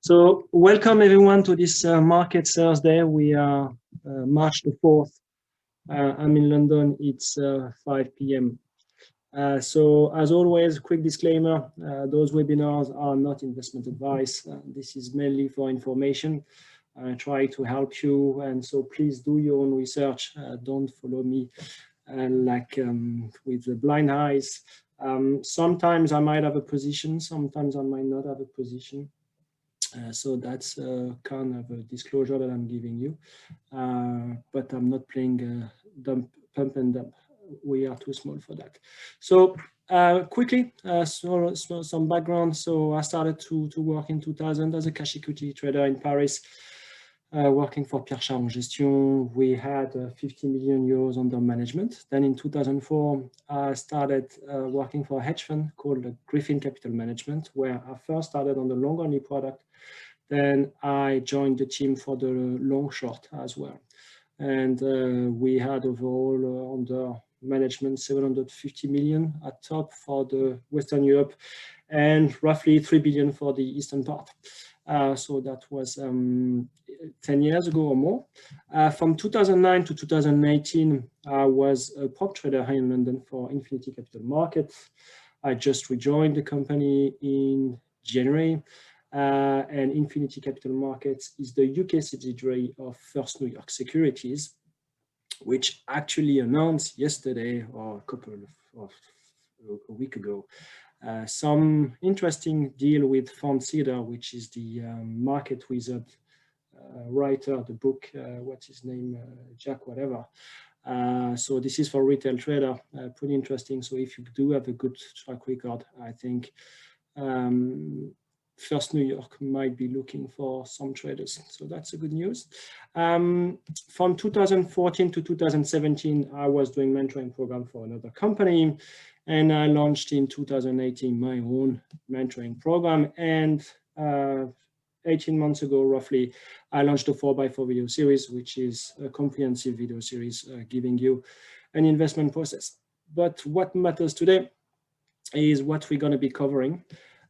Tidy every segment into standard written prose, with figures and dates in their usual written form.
So welcome everyone to this Market Thursday. We are March the 4th. I'm in London. It's 5 p.m. So as always, quick disclaimer, those webinars are not investment advice. This is mainly for information. I try to help you, and so please do your own research. Don't follow me with the blind eyes. Sometimes I might have a position, sometimes I might not have a position. So that's kind of a disclosure that I'm giving you, but I'm not playing pump and dump. We are too small for that. So quickly, some background. So I started to work in 2000 as a cash equity trader in Paris, working for Pierre Charon Gestion. We had 50 million euros under management. Then in 2004, I started working for a hedge fund called Griffin Capital Management, where I first started on the long only product. Then I joined the team for the long short as well. And we had overall under management 750 million at top for the Western Europe and roughly 3 billion for the Eastern part. So that was 10 years ago or more. From 2009 to 2018, I was a prop trader here in London for Infinity Capital Markets. I just rejoined the company in January. And Infinity Capital Markets is the UK subsidiary of First New York Securities, which actually announced yesterday or a week ago some interesting deal with Fund Cedar, which is the market wizard writer of the book, what's his name, Jack whatever. So this is for retail trader, pretty interesting. So if you do have a good track record, I think First New York might be looking for some traders. So that's a good news. From 2014 to 2017, I was doing mentoring program for another company. And I launched in 2018 my own mentoring program. And 18 months ago, roughly, I launched a 4x4 video series, which is a comprehensive video series giving you an investment process. But what matters today is what we're going to be covering.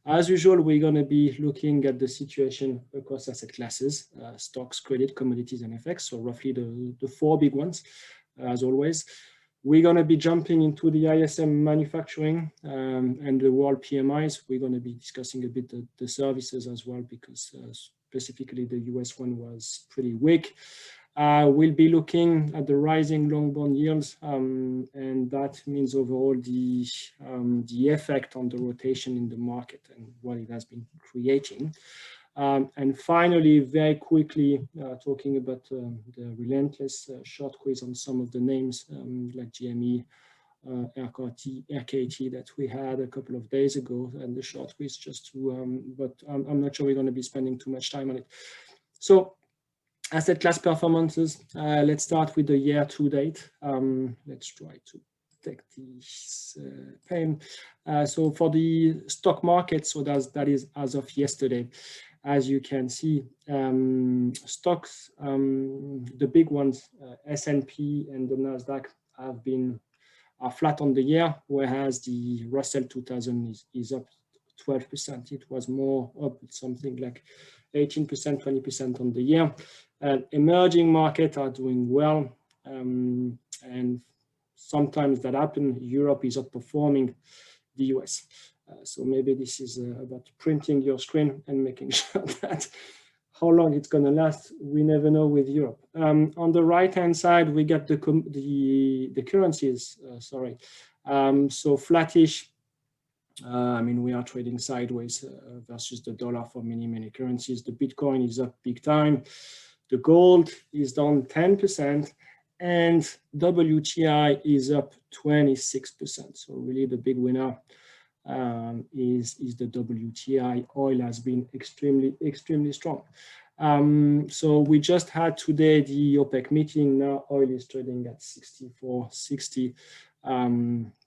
As usual, we're going to be looking at the situation across asset classes, stocks, credit, commodities, and FX. So roughly the four big ones, as always. We're going to be jumping into the ISM Manufacturing and the world PMIs. We're going to be discussing a bit the services as well, because specifically the US one was pretty weak. We'll be looking at the rising long bond yields, and that means overall the effect on the rotation in the market and what it has been creating. And finally, very quickly, talking about the relentless short quiz on some of the names like GME, RKT that we had a couple of days ago, and the short quiz just to, but I'm not sure we're going to be spending too much time on it. So asset class performances, let's start with the year to date. Let's try to take this pen. So for the stock market, so that is as of yesterday. As you can see, stocks, the big ones, S&P and the Nasdaq are flat on the year, whereas the Russell 2000 is up 12%. It was more up something like 18%, 20% on the year. Emerging markets are doing well, and sometimes that happens. Europe is outperforming the US. So maybe this is about printing your screen and making sure that how long it's going to last, we never know with Europe. On the right-hand side, we got the currencies, so flattish. I mean, we are trading sideways versus the dollar for many currencies. The Bitcoin is up big time. The gold is down 10%, and WTI is up 26%. So really the big winner is the WTI. Oil has been extremely strong. So we just had today the OPEC meeting. Now oil is trading at 64.60.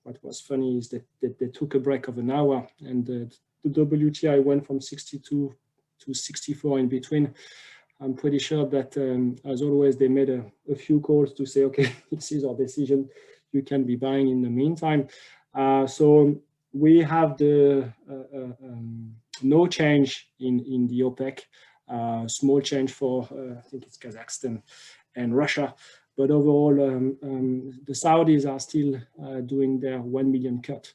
What was funny is that they took a break of an hour, and the WTI went from 62 to 64 in between. I'm pretty sure that, as always, they made a few calls to say, okay, this is our decision. You can be buying in the meantime. So we have the no change in the OPEC, small change for I think it's Kazakhstan and Russia, but overall the Saudis are still doing their 1 million cut,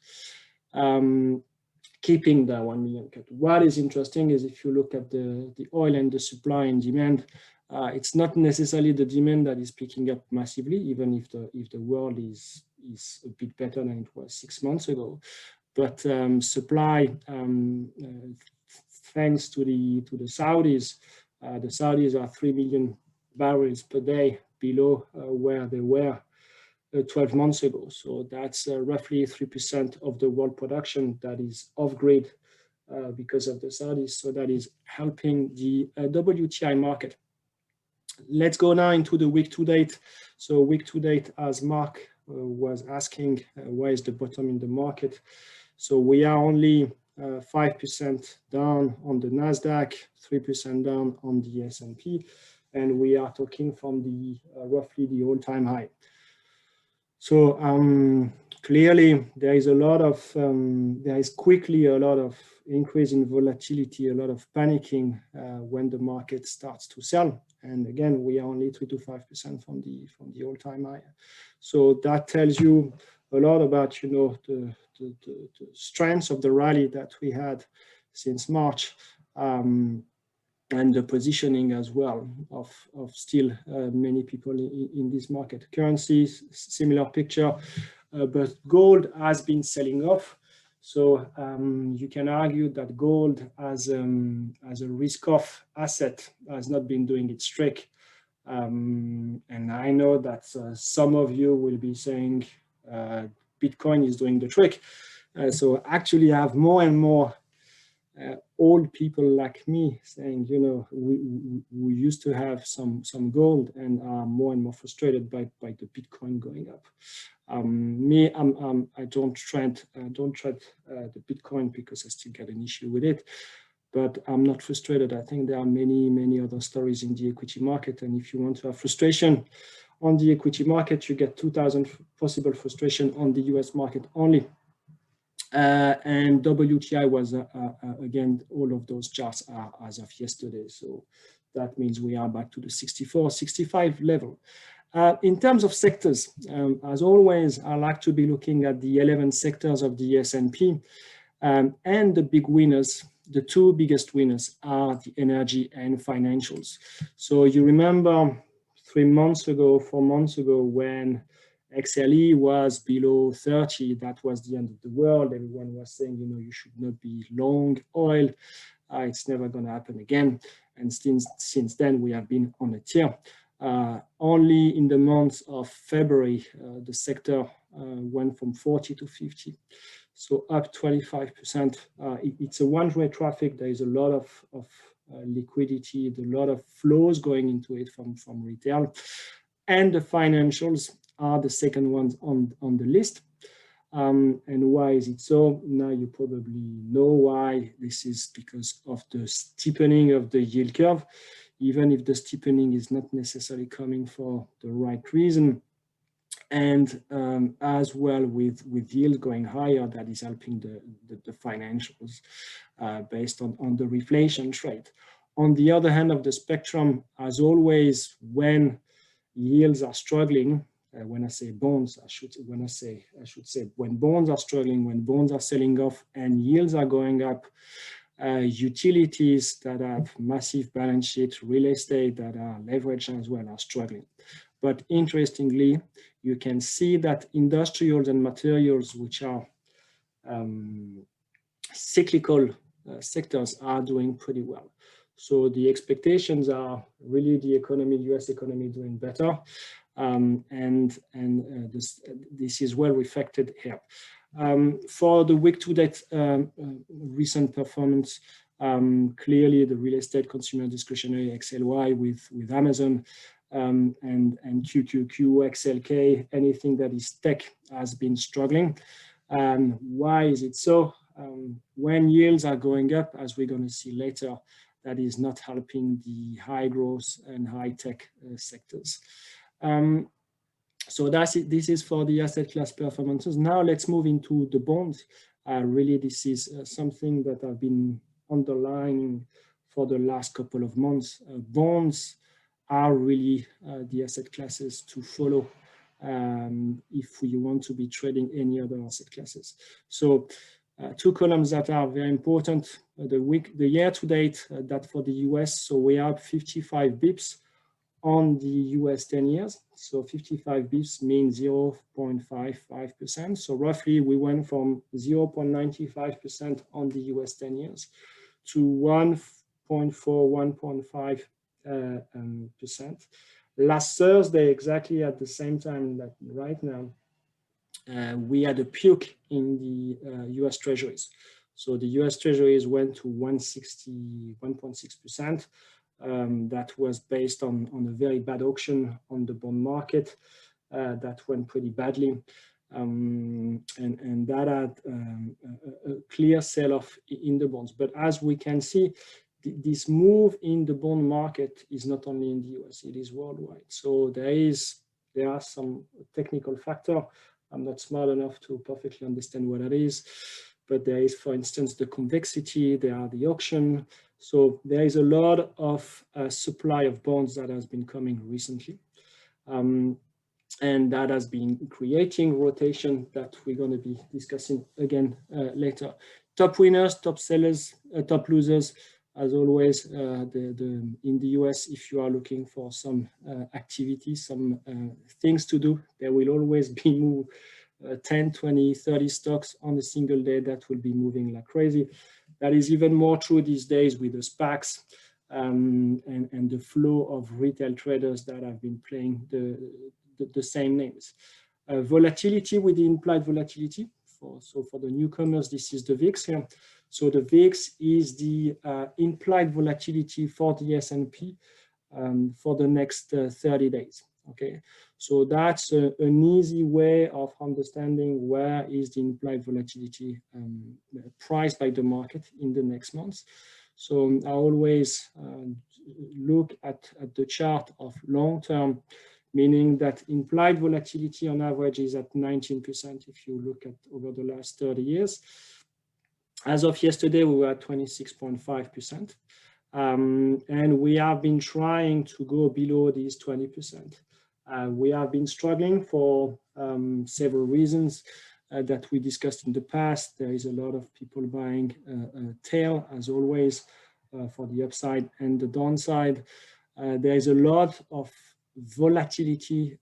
keeping the 1 million cut. What is interesting is if you look at the oil and the supply and demand, it's not necessarily the demand that is picking up massively, even if the world is a bit better than it was 6 months ago. But supply, thanks to the Saudis, the Saudis are 3 million barrels per day below where they were 12 months ago. So that's roughly 3% of the world production that is off grid because of the Saudis. So that is helping the WTI market. Let's go now into the week to date. So week to date, as Mark was asking, where is the bottom in the market? So we are only 5% down on the Nasdaq, 3% down on the S&P, and we are talking from the roughly the all-time high. So clearly there is a lot of, there is quickly a lot of increase in volatility, a lot of panicking when the market starts to sell. And again, we are only 3 to 5% from the all-time high. So that tells you a lot about, the strength of the rally that we had since March, and the positioning as well of still many people in this market. Currencies, similar picture, but gold has been selling off. So you can argue that gold as a risk-off asset has not been doing its trick. And I know that some of you will be saying Bitcoin is doing the trick. So actually I have more and more old people like me saying, we used to have some gold and are more and more frustrated by the Bitcoin going up. I don't trade the Bitcoin because I still get an issue with it, but I'm not frustrated. I think there are many other stories in the equity market, and if you want to have frustration on the equity market, you get 2,000 possible frustration on the US market only. And WTI was, again, all of those charts are as of yesterday. So that means we are back to the 64, 65 level. In terms of sectors, as always, I like to be looking at the 11 sectors of the S&P, and the big winners. The two biggest winners are the energy and financials. So you remember 4 months ago, when XLE was below 30, that was the end of the world. Everyone was saying, you should not be long oil. It's never going to happen again. And since then, we have been on a tear. Only in the month of February, the sector went from 40 to 50. So up 25%. It's a one-way traffic. There is a lot of liquidity, a lot of flows going into it from retail. And the financials are the second ones on the list. And why is it so? Now you probably know why. This is because of the steepening of the yield curve, even if the steepening is not necessarily coming for the right reason. And as well with yields going higher, that is helping the financials based on the reflation rate. On the other hand of the spectrum, as always, when yields are struggling, when I say bonds, I should say when bonds are struggling, when bonds are selling off and yields are going up, utilities that have massive balance sheet, real estate that are leveraged as well are struggling. But interestingly, you can see that industrials and materials, which are cyclical sectors, are doing pretty well. So the expectations are really the economy, US economy, doing better. This is well reflected here. For the week to date recent performance, clearly the real estate, consumer discretionary, XLY with Amazon, and QQQ, XLK, anything that is tech has been struggling. Why is it so? When yields are going up, as we're going to see later, that is not helping the high growth and high tech sectors. So this is for the asset class performances. Now let's move into the bonds. Really, this is something that I've been underlining for the last couple of months. Bonds are really the asset classes to follow if you want to be trading any other asset classes. So two columns that are very important, the year to date, that for the US, so we are 55 bips on the US 10 years. So 55 bips means 0.55%. So roughly we went from 0.95% on the US 10 years to 1.4, 1.5%. Last Thursday, exactly at the same time that right now, we had a peak in the US Treasuries. So the US Treasuries went to 1.6%. That was based on a very bad auction on the bond market that went pretty badly. And that had a clear sell-off in the bonds. But as we can see, this move in the bond market is not only in the US, it is worldwide. So there are some technical factor. I'm not smart enough to perfectly understand what it is, but there is, for instance, the convexity, there are the auction. So there is a lot of supply of bonds that has been coming recently. And that has been creating rotation that we're going to be discussing again later. Top winners, top sellers, top losers. As always, in the US, if you are looking for some activity, some things to do, there will always be move 10, 20, 30 stocks on a single day that will be moving like crazy. That is even more true these days with the SPACs and the flow of retail traders that have been playing the same names. Volatility with the implied volatility. So for the newcomers, this is the VIX here. So the VIX is the implied volatility for the S&P for the next 30 days. Okay, so that's an easy way of understanding where is the implied volatility priced by the market in the next months. So I always look at the chart of long term, meaning that implied volatility on average is at 19% if you look at over the last 30 years. As of yesterday, we were at 26.5%. And we have been trying to go below these 20%. We have been struggling for several reasons that we discussed in the past. There is a lot of people buying a tail, as always, for the upside and the downside. There is a lot of volatility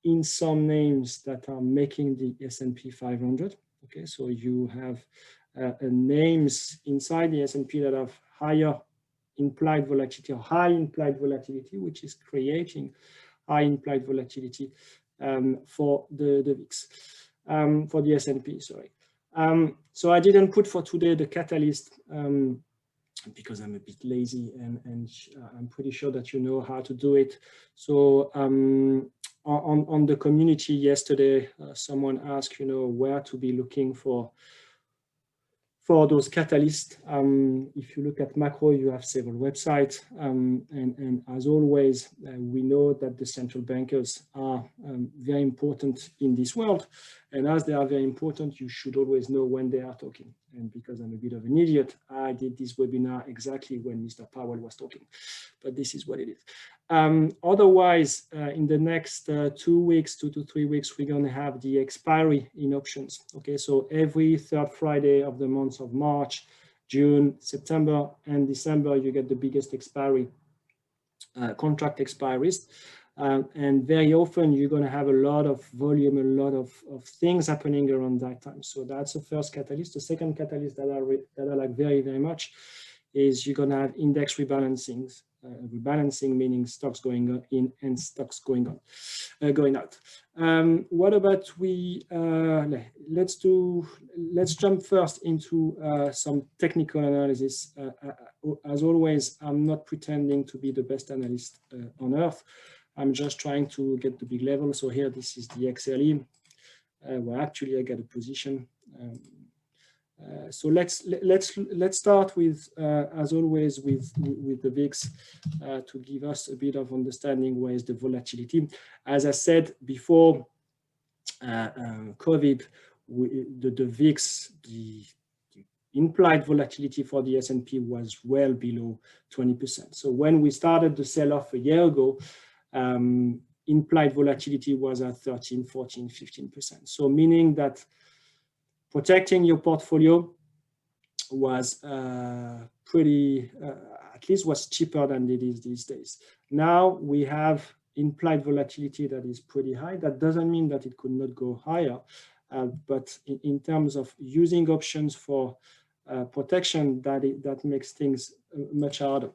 in some names that are making the S&P 500. Okay, so you have names inside the S&P that have higher implied volatility or high implied volatility, which is creating high implied volatility for the VIX, for the S&P, sorry. So I didn't put for today the catalyst because I'm a bit lazy and I'm pretty sure that you know how to do it. So on the community yesterday, someone asked, where to be looking for those catalysts. If you look at macro, you have several websites. And as always, we know that the central bankers are very important in this world. And as they are very important, you should always know when they are talking. And because I'm a bit of an idiot, I did this webinar exactly when Mr. Powell was talking. But this is what it is. Otherwise, in the next 2 weeks, 2 to 3 weeks, we're going to have the expiry in options. Okay, so every third Friday of the months of March, June, September, and December, you get the biggest expiry, contract expiries. And very often you're going to have a lot of volume, a lot of things happening around that time. So that's the first catalyst. The second catalyst that I like very, very much is you're going to have index rebalancings. Rebalancing meaning stocks going in and stocks going out. What about let's jump first into some technical analysis. As always, I'm not pretending to be the best analyst on earth. I'm just trying to get the big level. So here, this is the XLE, where actually I get a position. So let's start with, as always, with the VIX to give us a bit of understanding where is the volatility. As I said before, COVID, the VIX, implied volatility for the S&P was well below 20%. So when we started the sell-off a year ago, implied volatility was at 13, 14, 15%. So meaning that protecting your portfolio was pretty, at least was cheaper than it is these days. Now we have implied volatility that is pretty high. That doesn't mean that it could not go higher, but in terms of using options for protection, that makes things much harder.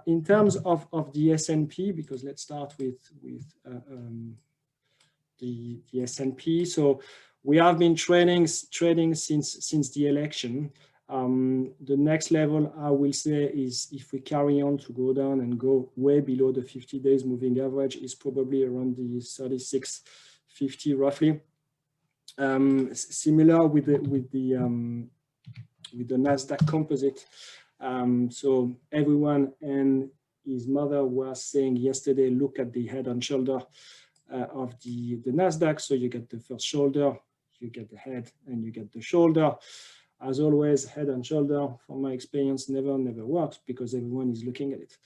In terms of the S&P, because let's start with the S&P. So we have been trading since the election. The next level, I will say, is if we carry on to go down and go way below the 50 days moving average, is probably around the 36.50 roughly. Similar with the Nasdaq Composite. So everyone and his mother was saying yesterday, look at the head and shoulder of the Nasdaq. So you get the first shoulder, you get the head, and you get the shoulder. As always, head and shoulder, from my experience, never works because everyone is looking at it.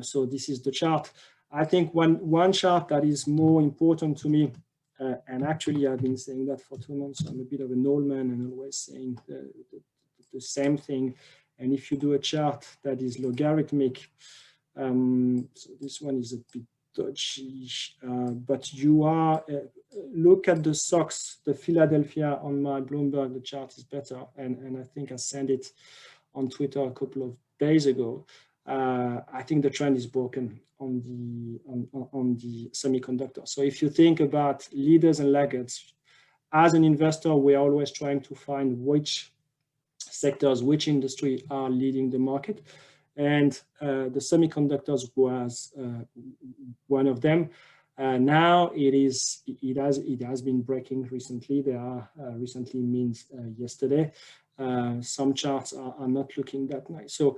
So this is the chart. I think one chart that is more important to me, and actually I've been saying that for 2 months. I'm a bit of an old man and always saying the same thing. And if you do a chart that is logarithmic, so this one is a bit dodgy, but you are, look at the SOX, the Philadelphia on my Bloomberg, the chart is better. And I think I sent it on Twitter a couple of days ago. I think the trend is broken on the semiconductor. So if you think about leaders and laggards, as an investor, we're always trying to find which sectors, which industry are leading the market. And the semiconductors was one of them. Now it has been breaking recently. There are recently means yesterday. Some charts are not looking that nice. So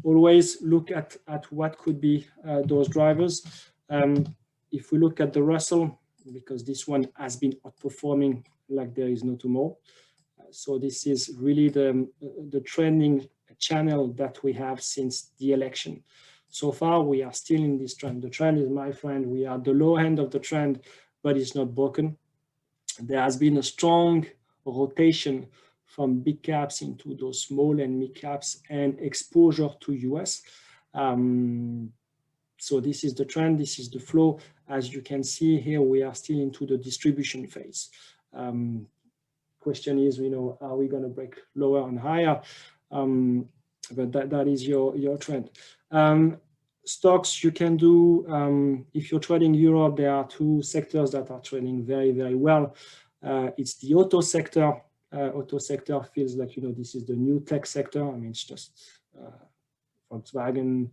always look at what could be those drivers. If we look at the Russell, because this one has been outperforming like there is no tomorrow. So this is really the trending channel that we have since the election. So far, we are still in this trend. The trend is, my friend, we are at the low end of the trend, but it's not broken. There has been a strong rotation from big caps into those small and mid caps and exposure to US. So this is the trend, this is the flow. As you can see here, we are still into the distribution phase. Question is, are we going to break lower and higher? But that is your trend. Stocks you can do, if you're trading Europe, there are two sectors that are trading very, very well. It's the auto sector. Auto sector feels like, this is the new tech sector. I mean, it's just Volkswagen,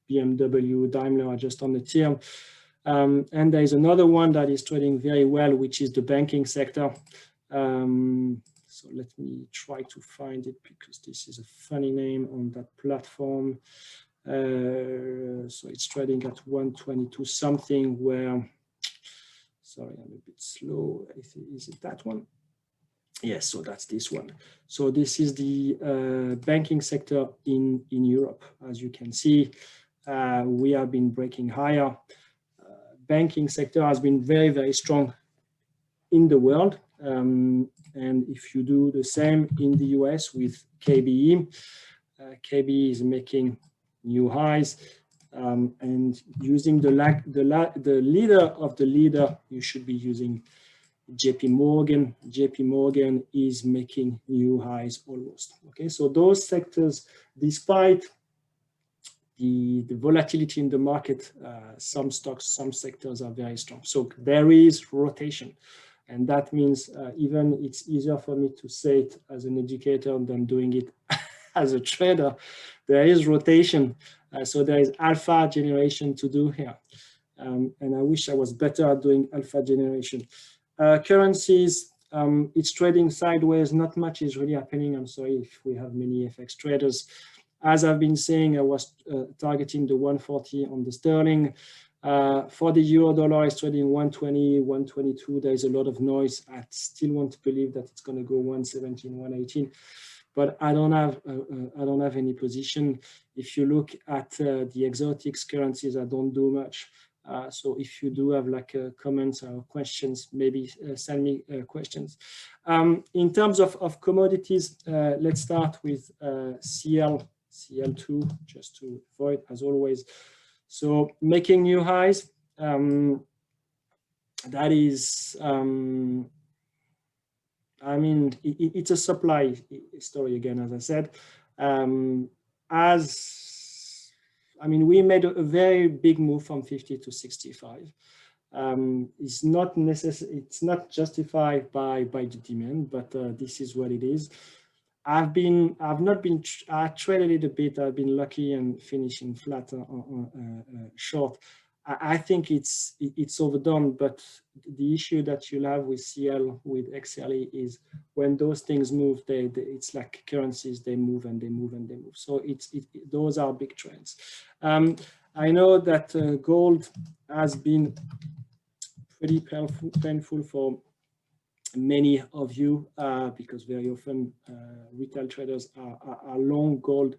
BMW, Daimler are just on the tier. And there is another one that is trading very well, which is the banking sector. So let me try to find it because this is a funny name on that platform. So it's trading at 122 something where, sorry, I'm a bit slow. Is it that one? Yes, so that's this one. So this is the banking sector in Europe. As you can see, we have been breaking higher. Banking sector has been very, very strong in the world. And if you do the same in the US with KBE, KBE is making new highs. And using the leader of the leader, you should be using JP Morgan. JP Morgan is making new highs almost. Okay, so those sectors, despite the volatility in the market, some stocks, some sectors are very strong. So there is rotation. And that means even it's easier for me to say it as an educator than doing it as a trader. There is rotation. So there is alpha generation to do here. And I wish I was better at doing alpha generation. Currencies, it's trading sideways. Not much is really happening. I'm sorry if we have many FX traders. As I've been saying, I was targeting the 140 on the sterling. For the euro dollar, it's trading 120, 122. There is a lot of noise. I still want to believe that it's going to go 117, 118. but I don't have any position. If you look at the exotics currencies, I don't do much. So if you do have like comments or questions, maybe send me questions. In terms of commodities, let's start with CL2, just to avoid, as always. So making new highs. That is, I mean, it's a supply story again, as I said. We made a very big move from 50 to 65. It's not necessary. It's not justified by the demand, but this is what it is. I traded a little bit. I've been lucky and finishing flat short. I think it's overdone, but the issue that you'll have with CL, with XLE, is when those things move, it's like currencies, they move and they move and they move. So those are big trends. I know that gold has been pretty painful for many of you because very often retail traders are long gold.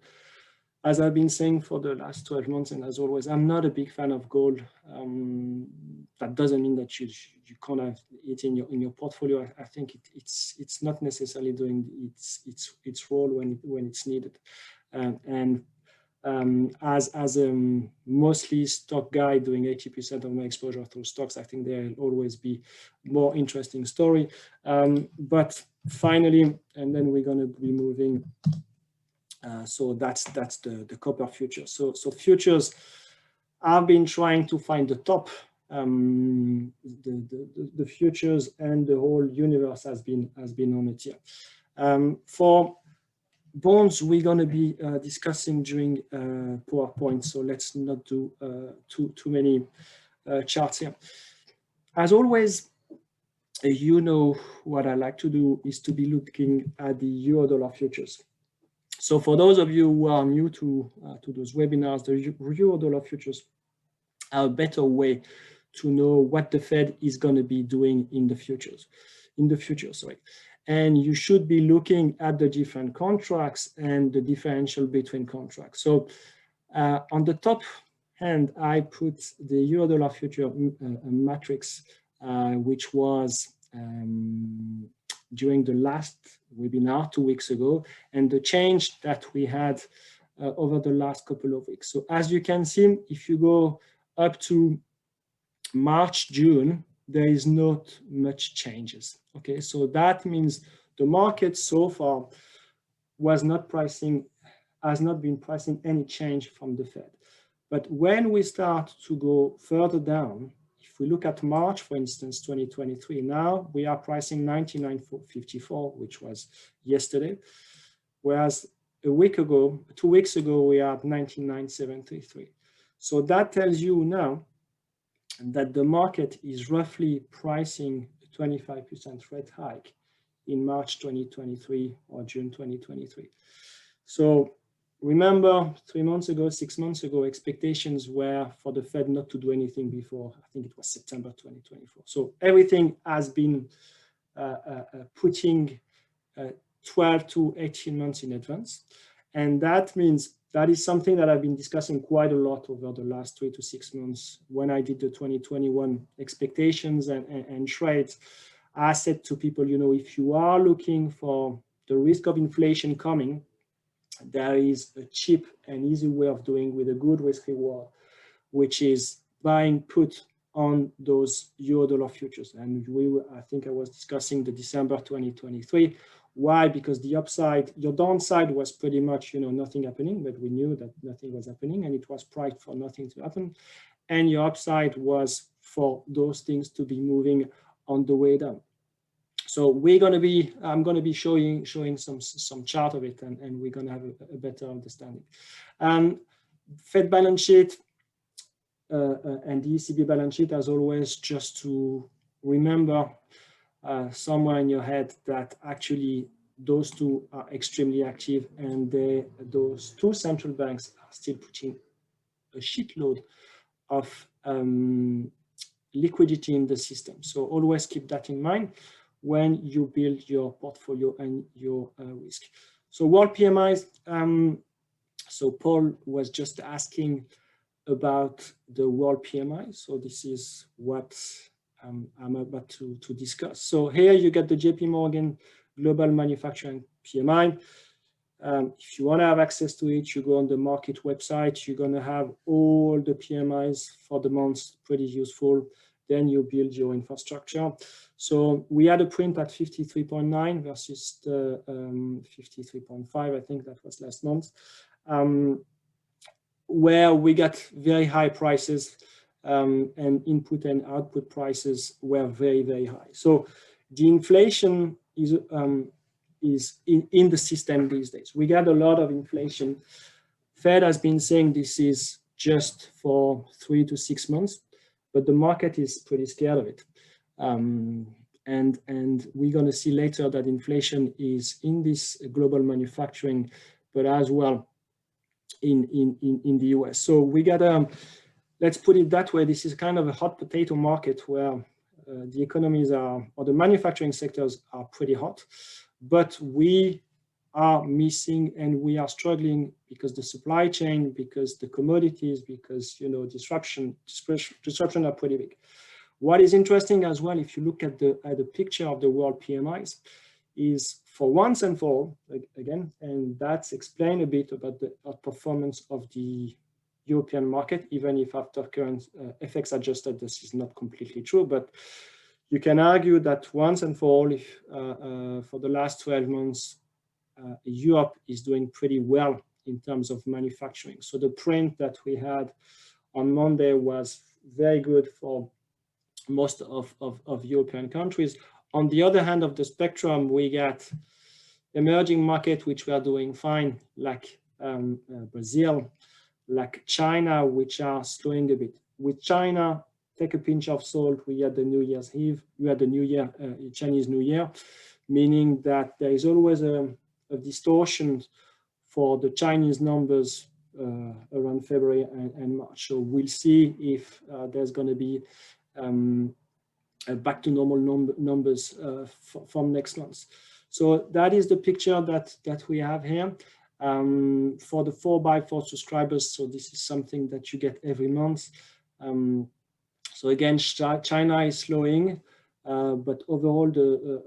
As I've been saying for the last 12 months, and as always, I'm not a big fan of gold. That doesn't mean that you can't have it in your portfolio. I think it's not necessarily doing its role when it's needed. As a mostly stock guy doing 80% of my exposure through stocks, I think there'll always be more interesting story. But finally, and then we're going to be moving. So that's the copper futures. So futures, I've been trying to find the top. The futures and the whole universe has been on it here. For bonds, we're going to be discussing during PowerPoint. So let's not do too many charts here. As always, you know what I like to do is to be looking at the euro-dollar futures. So for those of you who are new to those webinars, the euro-dollar futures are a better way to know what the Fed is going to be doing in the futures. And you should be looking at the different contracts and the differential between contracts. So on the top hand, I put the euro-dollar future matrix, which was during the last webinar 2 weeks ago, and the change that we had over the last couple of weeks. So as you can see, if you go up to March, June, there is not much changes. Okay, so that means the market so far has not been pricing any change from the Fed. But when we start to go further down, if we look at March, for instance, 2023, now we are pricing 99.54, which was yesterday, whereas 2 weeks ago, we are at 99.733. So that tells you now that the market is roughly pricing a 25% rate hike in March 2023 or June 2023. So remember 3 months ago, 6 months ago, expectations were for the Fed not to do anything before, I think it was September 2024. So everything has been putting 12 to 18 months in advance. And that means that is something that I've been discussing quite a lot over the last 3 to 6 months. When I did the 2021 expectations and trades, I said to people, you know, if you are looking for the risk of inflation coming, there is a cheap and easy way of doing with a good risk reward, which is buying put on those euro-dollar futures. And I think I was discussing the December 2023. Why? Because the upside, your downside was pretty much, you know, nothing happening, but we knew that nothing was happening and it was priced for nothing to happen. And your upside was for those things to be moving on the way down. So I'm going to be showing some chart of it, and we're going to have a better understanding. Fed balance sheet and the ECB balance sheet, as always, just to remember somewhere in your head that actually those two are extremely active, and those two central banks are still putting a shitload of liquidity in the system. So always keep that in mind when you build your portfolio and your risk. So world PMIs, so Paul was just asking about the world PMI. So this is what I'm about to discuss. So here you get the JP Morgan Global Manufacturing PMI. If you want to have access to it, you go on the market website, you're going to have all the PMIs for the month, pretty useful. Then you build your infrastructure. So we had a print at 53.9 versus the 53.5, I think that was last month, where we got very high prices and input and output prices were very, very high. So the inflation is in the system these days. We got a lot of inflation. Fed has been saying this is just for 3 to 6 months, but the market is pretty scared of it. And we're going to see later that inflation is in this global manufacturing, but as well in the US. So we got let's put it that way, this is kind of a hot potato market where the economies are, or the manufacturing sectors are pretty hot, but we are missing and we are struggling because the supply chain, because the commodities, because, you know, disruption are pretty big. What is interesting as well, if you look at the picture of the world PMIs, is for once and for all, again, and that's explained a bit about the performance of the European market, even if after current FX adjusted, this is not completely true, but you can argue that once and for all, if for the last 12 months, Europe is doing pretty well in terms of manufacturing. So the print that we had on Monday was very good for most of European countries. On the other hand of the spectrum, we got emerging markets which were doing fine, like Brazil, like China, which are slowing a bit. With China, take a pinch of salt, we had the New Year's Eve, we had the New Year, Chinese New Year, meaning that there is always a distortion for the Chinese numbers around February and March. So we'll see if there's going to be back to normal numbers from next month. So that is the picture that we have here. For the 4x4 subscribers, so this is something that you get every month. So again, China is slowing, but overall the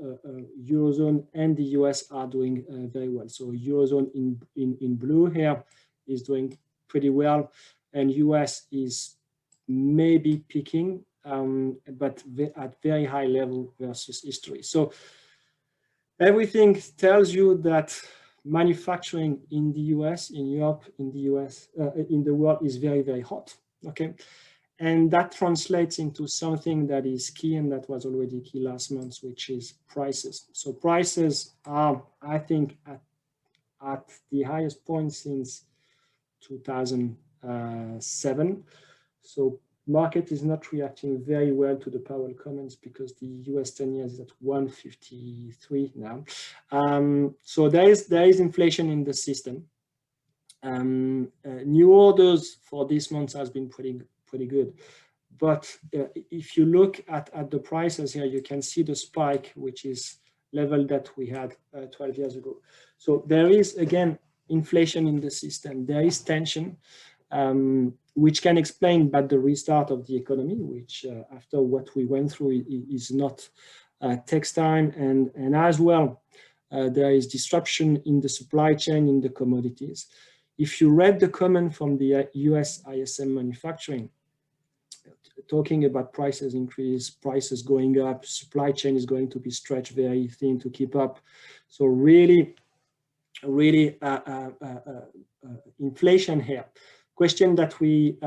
Eurozone and the US are doing very well. So Eurozone in blue here is doing pretty well, and US is maybe peaking, but at very high level versus history. So everything tells you that manufacturing in the US, in Europe, in the US, in the world is very, very hot, okay? And that translates into something that is key, and that was already key last month, which is prices. So prices are, I think, at the highest point since 2007. So market is not reacting very well to the Powell comments because the US 10 years is at 153 now. So there is inflation in the system. New orders for this month has been pretty good. But if you look at the prices here, you can see the spike, which is level that we had 12 years ago. So there is, again, inflation in the system. There is tension, which can explain but the restart of the economy, which after what we went through is not takes time, and as well there is disruption in the supply chain, in the commodities. If you read the comment from the US ISM Manufacturing talking about prices increase, prices going up, supply chain is going to be stretched very thin to keep up. So really inflation here. Question that we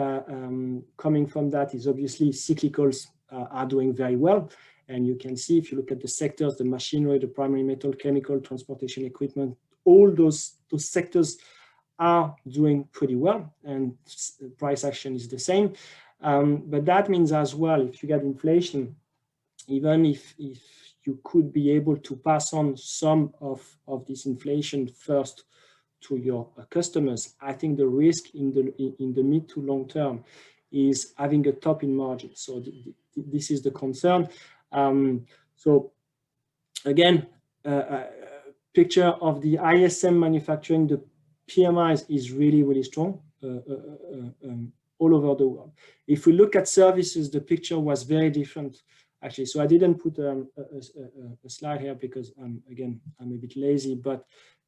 coming from that is obviously cyclicals are doing very well. And you can see if you look at the sectors, the machinery, the primary metal, chemical, transportation equipment, all those sectors are doing pretty well, and price action is the same. But that means as well, if you get inflation, even if you could be able to pass on some of this inflation first to your customers, I think the risk in the mid to long term is having a top in margin. So this is the concern. So again, picture of the ISM Manufacturing. The PMIs is really, really strong all over the world. If we look at services, the picture was very different, actually. So I didn't put a slide here because, again, I'm a bit lazy. But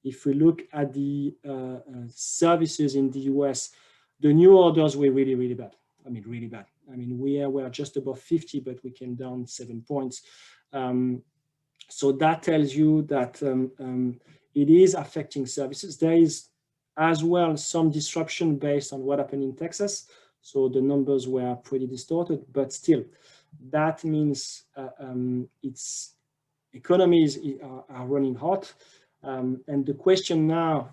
if we look at the services in the US, the new orders were really, really bad. I mean, really bad. I mean, we were just above 50, but we came down 7 points. So that tells you that it is affecting services. There is as well some disruption based on what happened in Texas. So the numbers were pretty distorted, but still, that means its economies are running hot. And the question now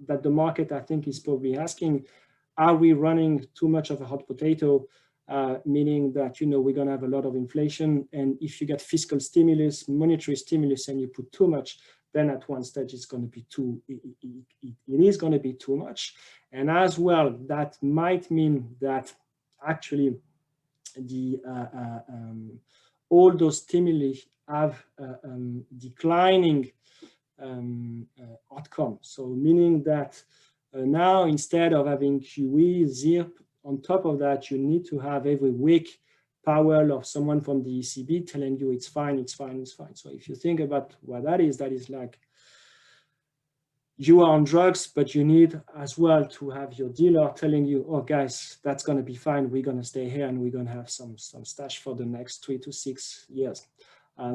that the market, I think, is probably asking, are we running too much of a hot potato? Meaning that, you know, we're going to have a lot of inflation. And if you get fiscal stimulus, monetary stimulus, and you put too much, then at one stage it's going to be it is going to be too much. And as well, that might mean that actually the all those stimuli have declining outcome. So meaning that now instead of having QE, ZIRP, on top of that, you need to have every week Powell or someone from the ECB telling you it's fine, it's fine, it's fine. So if you think about what that is like you are on drugs, but you need as well to have your dealer telling you, oh guys, that's going to be fine. We're going to stay here and we're going to have some stash for the next 3 to 6 years.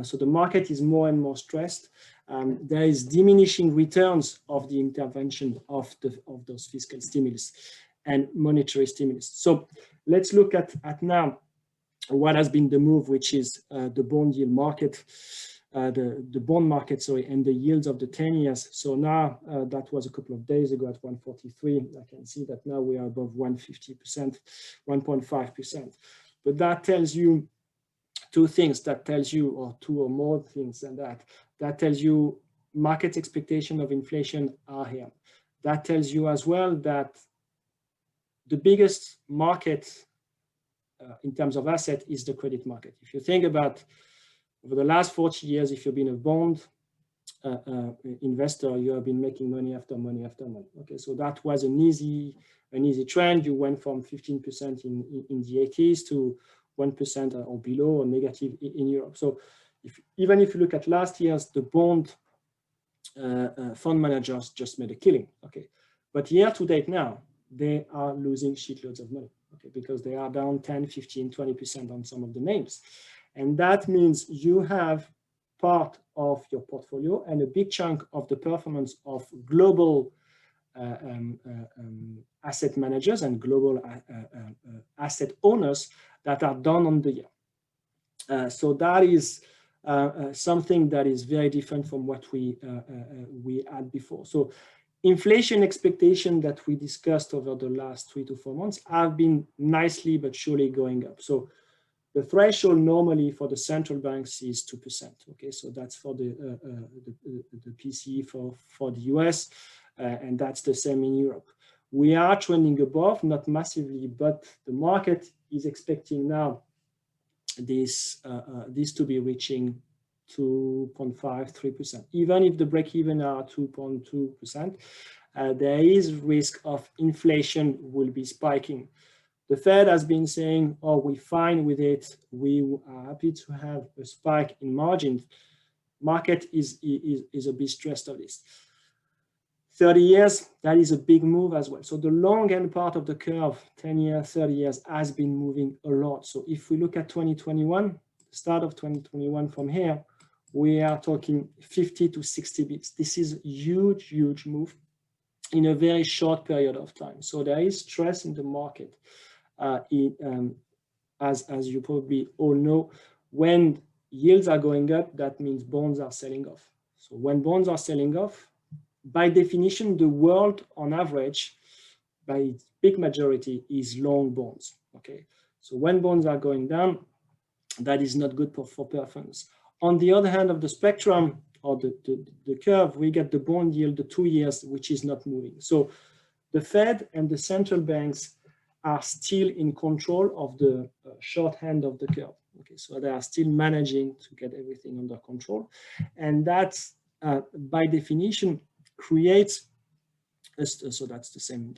So the market is more and more stressed. There is diminishing returns of the intervention of those fiscal stimulus and monetary stimulus. So let's look at now what has been the move, which is the bond yield market, the bond market, sorry, and the yields of the 10 years. So now that was a couple of days ago at 143. I can see that now we are above 150%, 1.5%. But that tells you two things. That tells you, or two or more things than that. That tells you market expectation of inflation are here. That tells you as well that the biggest market in terms of asset is the credit market. If you think about over the last 40 years, if you've been a bond investor, you have been making money after money after money. Okay, so that was an easy trend. You went from 15% in the 80s to 1% or below or negative in Europe. So even if you look at last year's, the bond fund managers just made a killing. Okay, but year to date now, they are losing shitloads of money, okay, because they are down 10, 15, 20% on some of the names. And that means you have part of your portfolio and a big chunk of the performance of global asset managers and global asset owners that are down on the year. So that is something that is very different from what we had before. So inflation expectation that we discussed over the last 3 to 4 months have been nicely but surely going up. So the threshold normally for the central banks is 2%. Okay, so that's for the PCE for the US, and that's the same in Europe. We are trending above, not massively, but the market is expecting now this to be reaching 2.5, 3%. Even if the break-even are 2.2%, there is risk of inflation will be spiking. The Fed has been saying, oh, we're fine with it. We are happy to have a spike in margins. Market is a bit stressed of this. 30 years, that is a big move as well. So the long end part of the curve, 10 years, 30 years, has been moving a lot. So if we look at 2021, start of 2021 from here, we are talking 50 to 60 bips. This is a huge, huge move in a very short period of time. So there is stress in the market. As you probably all know, when yields are going up, that means bonds are selling off. So when bonds are selling off, by definition, the world on average, by its big majority, is long bonds. Okay, so when bonds are going down, that is not good for performance. On the other hand of the spectrum, or the curve, we get the bond yield, the 2 years, which is not moving. So the Fed and the central banks are still in control of the short hand of the curve. Okay, so they are still managing to get everything under control, and that's by definition creates so that's the same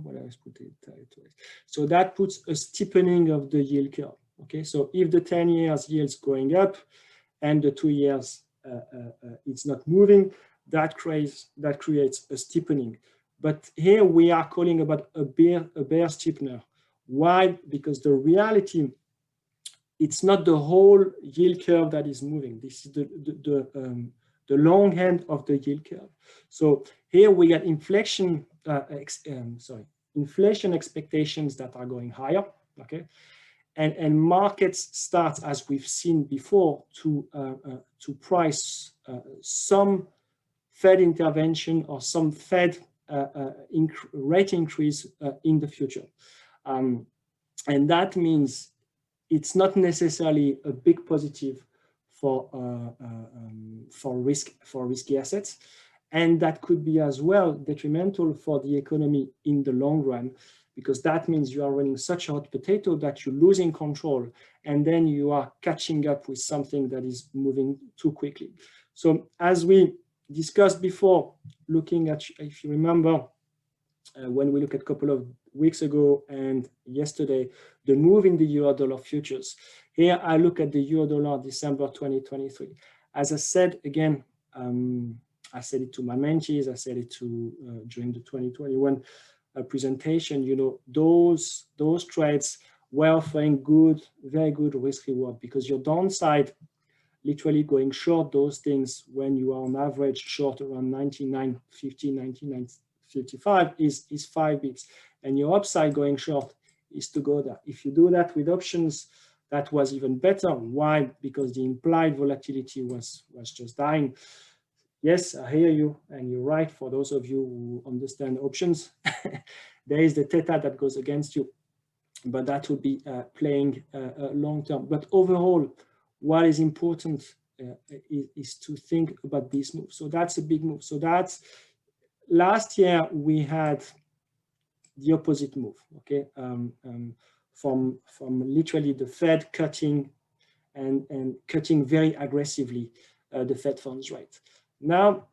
what I was putting it. So that puts a steepening of the yield curve. Okay, so if the 10 years yield's going up and the 2 years it's not moving, that creates a steepening. But here we are calling about a bear steepener. Why? Because the reality, it's not the whole yield curve that is moving. This is the long end of the yield curve. So here we get inflation expectations that are going higher. Okay, and markets start, as we've seen before, to price some Fed intervention or some Fed rate increase in the future, and that means it's not necessarily a big positive for risky assets, and that could be as well detrimental for the economy in the long run, because that means you are running such a hot potato that you're losing control, and then you are catching up with something that is moving too quickly. So as we discussed before, looking at, if you remember, when we look at a couple of weeks ago and yesterday, the move in the euro-dollar futures. Here I look at the euro-dollar December 2023. As I said, again, I said it to my mentees, I said it to during the 2021 presentation, you know, those trades were offering very good risk reward, because your downside, literally going short those things when you are on average short around 99.50, 99.55 is 5 bips, and your upside going short is to go there. If you do that with options, that was even better. Why? Because the implied volatility was just dying. Yes, I hear you, and you're right. For those of you who understand options, there is the theta that goes against you, but that would be playing long term. But overall, what is important is to think about this move. So that's a big move. So that's last year we had the opposite move. Okay, from literally the Fed cutting and cutting very aggressively the Fed funds rate. Now,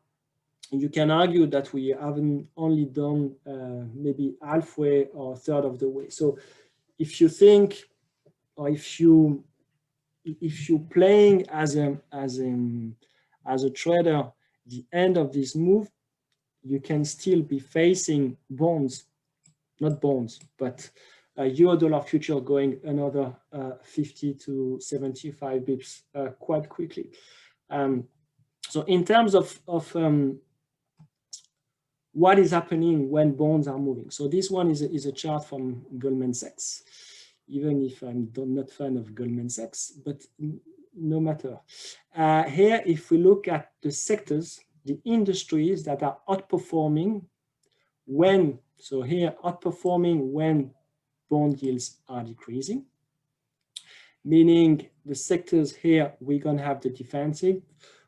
you can argue that we haven't only done maybe halfway or a third of the way. So if you think, or if you're playing as a trader, the end of this move, you can still be facing bonds, not bonds, but euro-dollar future going another 50 to 75 bips quite quickly. So in terms of what is happening when bonds are moving. So this one is a chart from Goldman Sachs, even if I'm not fan of Goldman Sachs, but no matter. Here, if we look at the sectors, the industries that are outperforming when, so here outperforming when bond yields are decreasing, meaning the sectors here, we're going to have the defensive,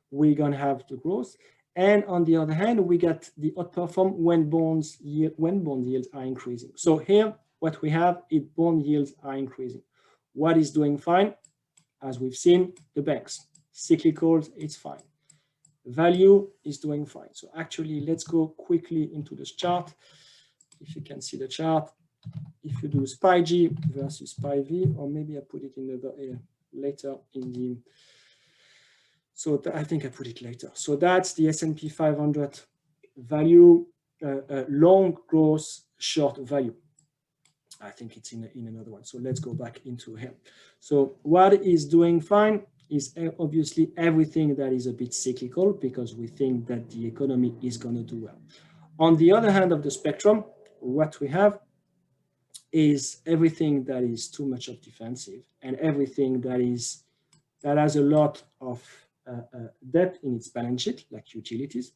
we're going to have the growth, and on the other hand, we get the outperform when bond yields are increasing. So here, what we have is bond yields are increasing. What is doing fine? As we've seen, the banks. Cyclicals, it's fine. Value is doing fine. So actually, let's go quickly into this chart. If you can see the chart, if you do SPY-G versus SPY-V, or maybe I put it in the later in the. So I think I put it later. So that's the S&P 500 value, long growth, short value. I think it's in another one. So let's go back into here. So what is doing fine is obviously everything that is a bit cyclical, because we think that the economy is going to do well. On the other hand of the spectrum, what we have is everything that is too much of defensive, and everything that has a lot of debt in its balance sheet, like utilities.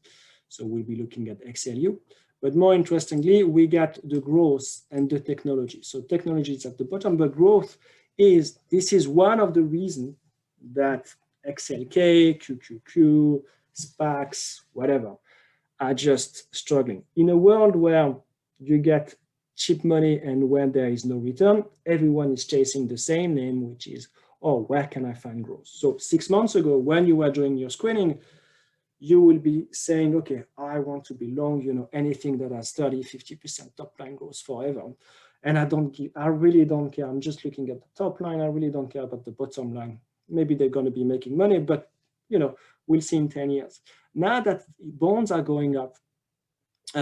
So we'll be looking at XLU. But more interestingly, we got the growth and the technology. So technology is at the bottom, but growth this is one of the reasons that XLK, QQQ, SPACs, whatever, are just struggling. In a world where you get cheap money and where there is no return, everyone is chasing the same name, which is, oh, where can I find growth? So 6 months ago, when you were doing your screening, you will be saying, okay, I want to be long, you know, anything that has 30-50% top line growth forever. And I really don't care. I'm just looking at the top line. I really don't care about the bottom line. Maybe they're going to be making money, but, you know, we'll see in 10 years. Now that bonds are going up,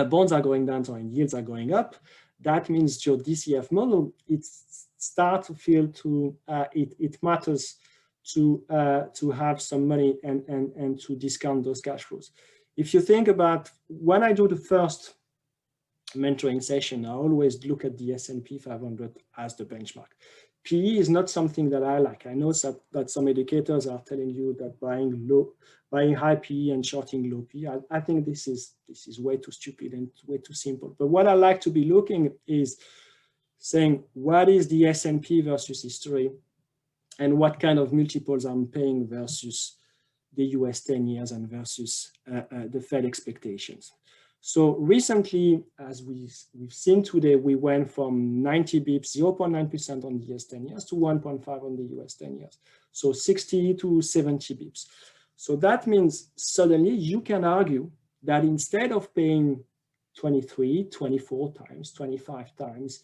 bonds are going down, and yields are going up, that means your DCF model, it starts to feel it matters to have some money and to discount those cash flows. If you think about when I do the first mentoring session, I always look at the S&P 500 as the benchmark. PE is not something that I like. I know that some educators are telling you that buying high PE and shorting low PE. I think this is way too stupid and way too simple. But what I like to be looking is saying, what is the S&P versus history, and what kind of multiples I'm paying versus the US 10 years and versus the Fed expectations. So recently, as we've seen today, we went from 90 bips, 0.9% on the US 10 years to 1.5 on the US 10 years. So 60 to 70 bips. So that means suddenly you can argue that instead of paying 23, 24 times, 25 times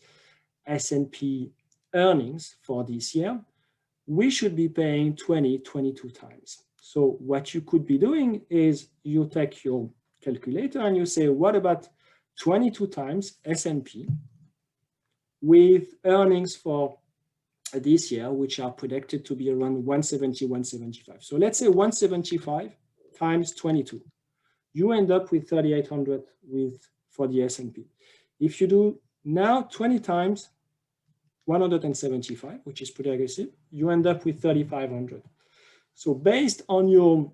S&P earnings for this year, we should be paying 20, 22 times. So what you could be doing is you take your calculator and you say, what about 22 times S&P with earnings for this year, which are predicted to be around 170, 175. So let's say 175 times 22. You end up with 3,800 for the S&P. If you do now 20 times 175, which is pretty aggressive, you end up with 3,500. So based on your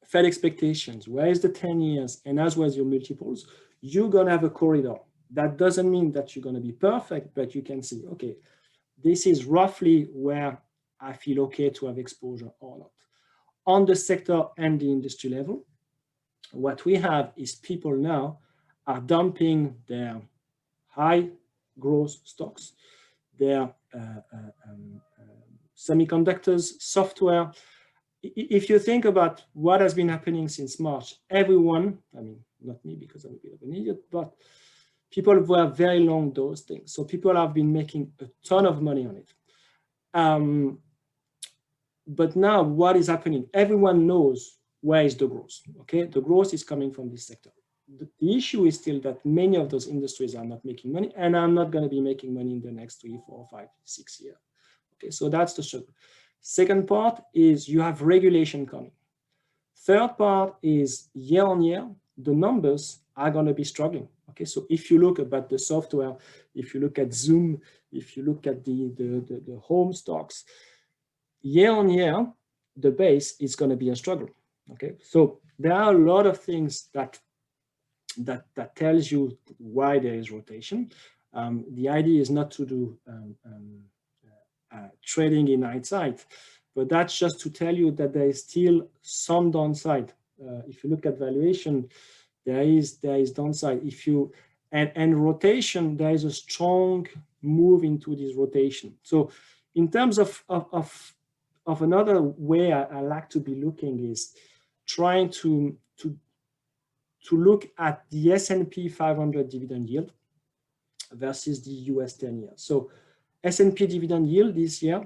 Fed expectations, where is the 10 years, and as well as your multiples, you're going to have a corridor. That doesn't mean that you're going to be perfect, but you can see, okay, this is roughly where I feel okay to have exposure or not. On the sector and the industry level, what we have is people now are dumping their high growth stocks, their semiconductors, software. If you think about what has been happening since March, everyone, I mean, not me because I'm a bit of an idiot, but people were very long those things. So people have been making a ton of money on it. But now what is happening? Everyone knows where is the growth, okay? The growth is coming from this sector. The issue is still that many of those industries are not making money and are not going to be making money in the next 3, 4, 5, 6 years. Okay, so that's the struggle. Second part is you have regulation coming. Third part is year on year, the numbers are going to be struggling. Okay, so if you look about the software, if you look at Zoom, if you look at the home stocks, year on year, the base is going to be a struggle. Okay, so there are a lot of things that tells you why there is rotation. The idea is not to do trading in hindsight, but that's just to tell you that there is still some downside. If you look at valuation, there is downside. If you and rotation, there is a strong move into this rotation. So in terms of another way I like to be looking is trying to look at the S&P 500 dividend yield versus the US 10 years. So S&P dividend yield this year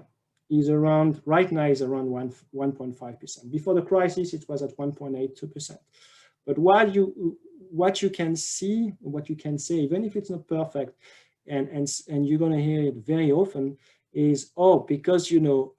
is around, right now is around 1.5%. Before the crisis, it was at 1.82%. But what you can see, what you can say, even if it's not perfect, and you're going to hear it very often, is, oh, because, you know,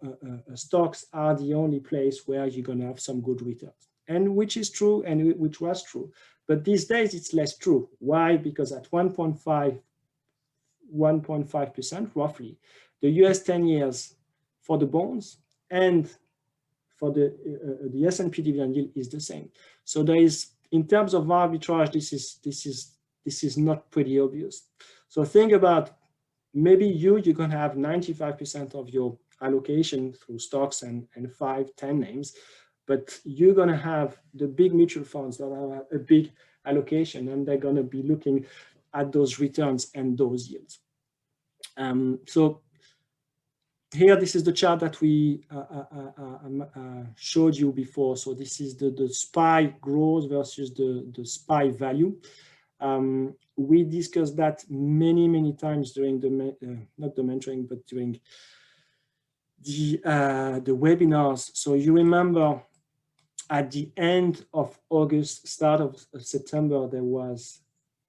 stocks are the only place where you're going to have some good returns. And which is true, and which was true. But these days, it's less true. Why? Because at 1.5% roughly, the US 10 years for the bonds and for the S&P dividend yield is the same. So there is, in terms of arbitrage, this is not pretty obvious. So think about, maybe you're going to have 95% of your allocation through stocks and 5, 10 names, but you're going to have the big mutual funds that have a big allocation, and they're going to be looking at those returns and those yields. So here, this is the chart that we showed you before. So this is the SPY growth versus the SPY value. We discussed that many times during the not the mentoring, but during the webinars. So you remember at the end of August, start of September, there was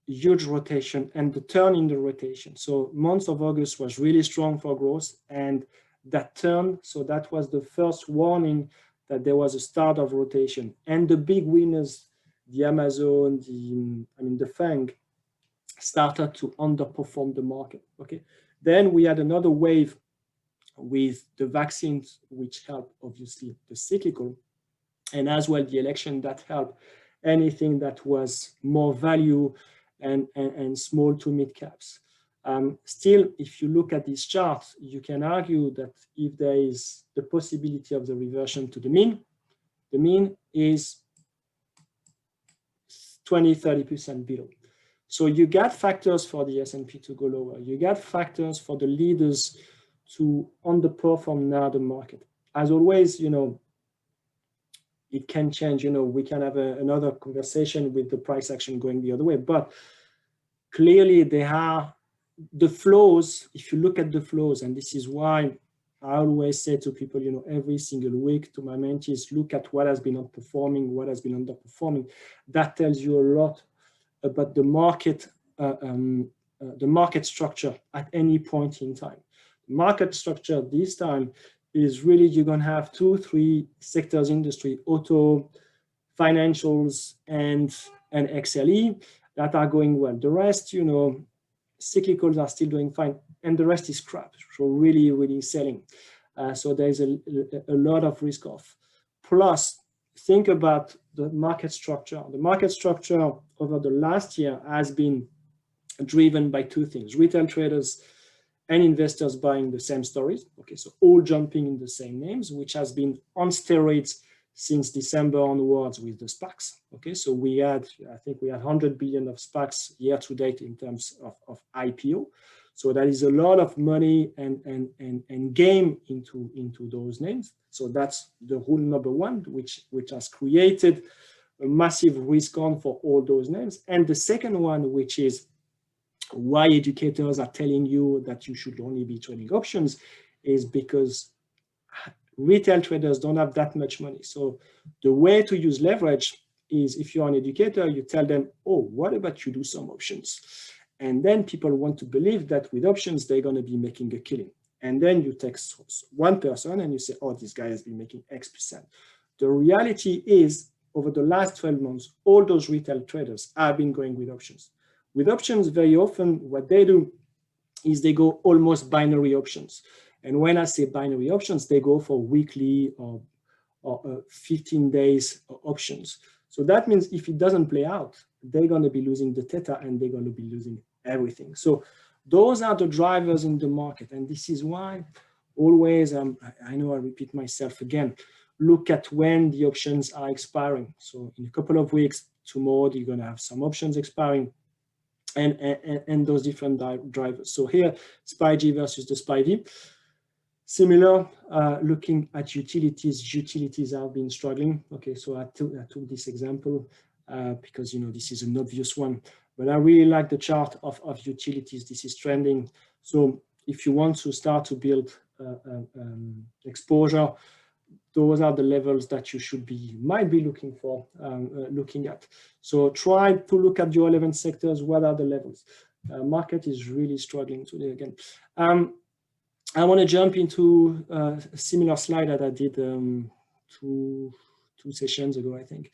huge rotation and the turn in the rotation. So month of August was really strong for growth, and that turn, so that was the first warning that there was a start of rotation. And the big winners, the Amazon, the FANG, started to underperform the market. Okay, then we had another wave with the vaccines, which helped obviously the cyclical, and as well the election that helped anything that was more value and small to mid caps. Still, if you look at this chart, you can argue that if there is the possibility of the reversion to the mean is 20–30% below. So you got factors for the S&P to go lower. You got factors for the leaders to underperform now the market. As always, you know, it can change. You know, we can have another conversation with the price action going the other way, but clearly they are the flows. If you look at the flows, and this is why I always say to people, you know, every single week to my mentees, look at what has been outperforming, what has been underperforming. That tells you a lot about the market structure at any point in time. The market structure this time is really, you're going to have 2–3 sectors: industry, auto, financials, and XLE that are going well. The rest, you know, cyclicals are still doing fine, and the rest is crap. So really selling. So there's a lot of risk off. Plus, think about the market structure. The market structure over the last year has been driven by two things: retail traders and investors buying the same stories. Okay, so all jumping in the same names, which has been on steroids since December onwards with the SPACs. Okay, so we had, I think we had 100 billion of SPACs year to date in terms of IPO. So that is a lot of money and game into those names. So that's the rule number one, which has created a massive risk on for all those names. And the second one, which is why educators are telling you that you should only be trading options, is because retail traders don't have that much money. So the way to use leverage is, if you're an educator, you tell them, oh, what about you do some options? And then people want to believe that with options, they're going to be making a killing. And then you text one person and you say, oh, this guy has been making X%. The reality is, over the last 12 months, all those retail traders have been going with options. With options, very often what they do is they go almost binary options. And when I say binary options, they go for weekly or 15 days options. So that means if it doesn't play out, they're going to be losing the theta and they're going to be losing everything. So those are the drivers in the market. And this is why always, I know I repeat myself again, look at when the options are expiring. So in a couple of weeks, tomorrow, you're going to have some options expiring. And those different drivers. So here, SPY-G versus the SPY-V. Similar, looking at utilities have been struggling. Okay, so I took this example because, you know, this is an obvious one, but I really like the chart of utilities. This is trending. So if you want to start to build exposure, those are the levels that you might be looking for, looking at. So try to look at your 11 sectors. What are the levels? Market is really struggling today again. I want to jump into a similar slide that I did two sessions ago, I think,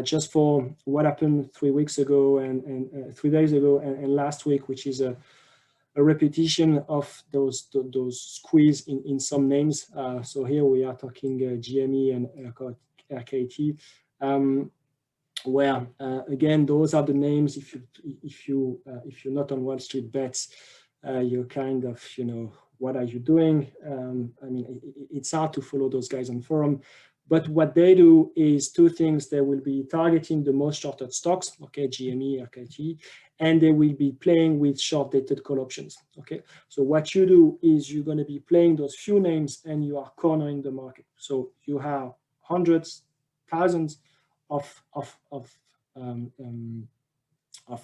just for what happened 3 weeks ago and 3 days ago and last week, which is a repetition of those squeeze in some names. So here we are talking GME and RKT, where again, those are the names. If you're not on Wall Street Bets, you're kind of, you know, what are you doing? I mean, it's hard to follow those guys on forum. But what they do is two things. They will be targeting the most shorted stocks, okay, GME, RKT, and they will be playing with short-dated call options. Okay, so what you do is you're going to be playing those few names, and you are cornering the market. So you have hundreds, thousands of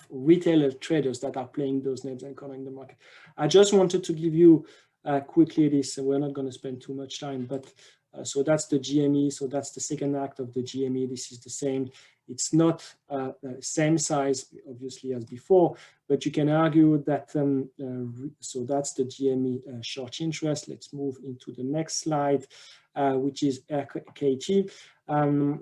retailer traders that are playing those names and cornering the market. I just wanted to give you quickly this, and we're not going to spend too much time, but so that's the GME. So that's the second act of the GME. This is the same. It's not same size, obviously, as before, but you can argue that, so that's the GME short interest. Let's move into the next slide, which is RKT.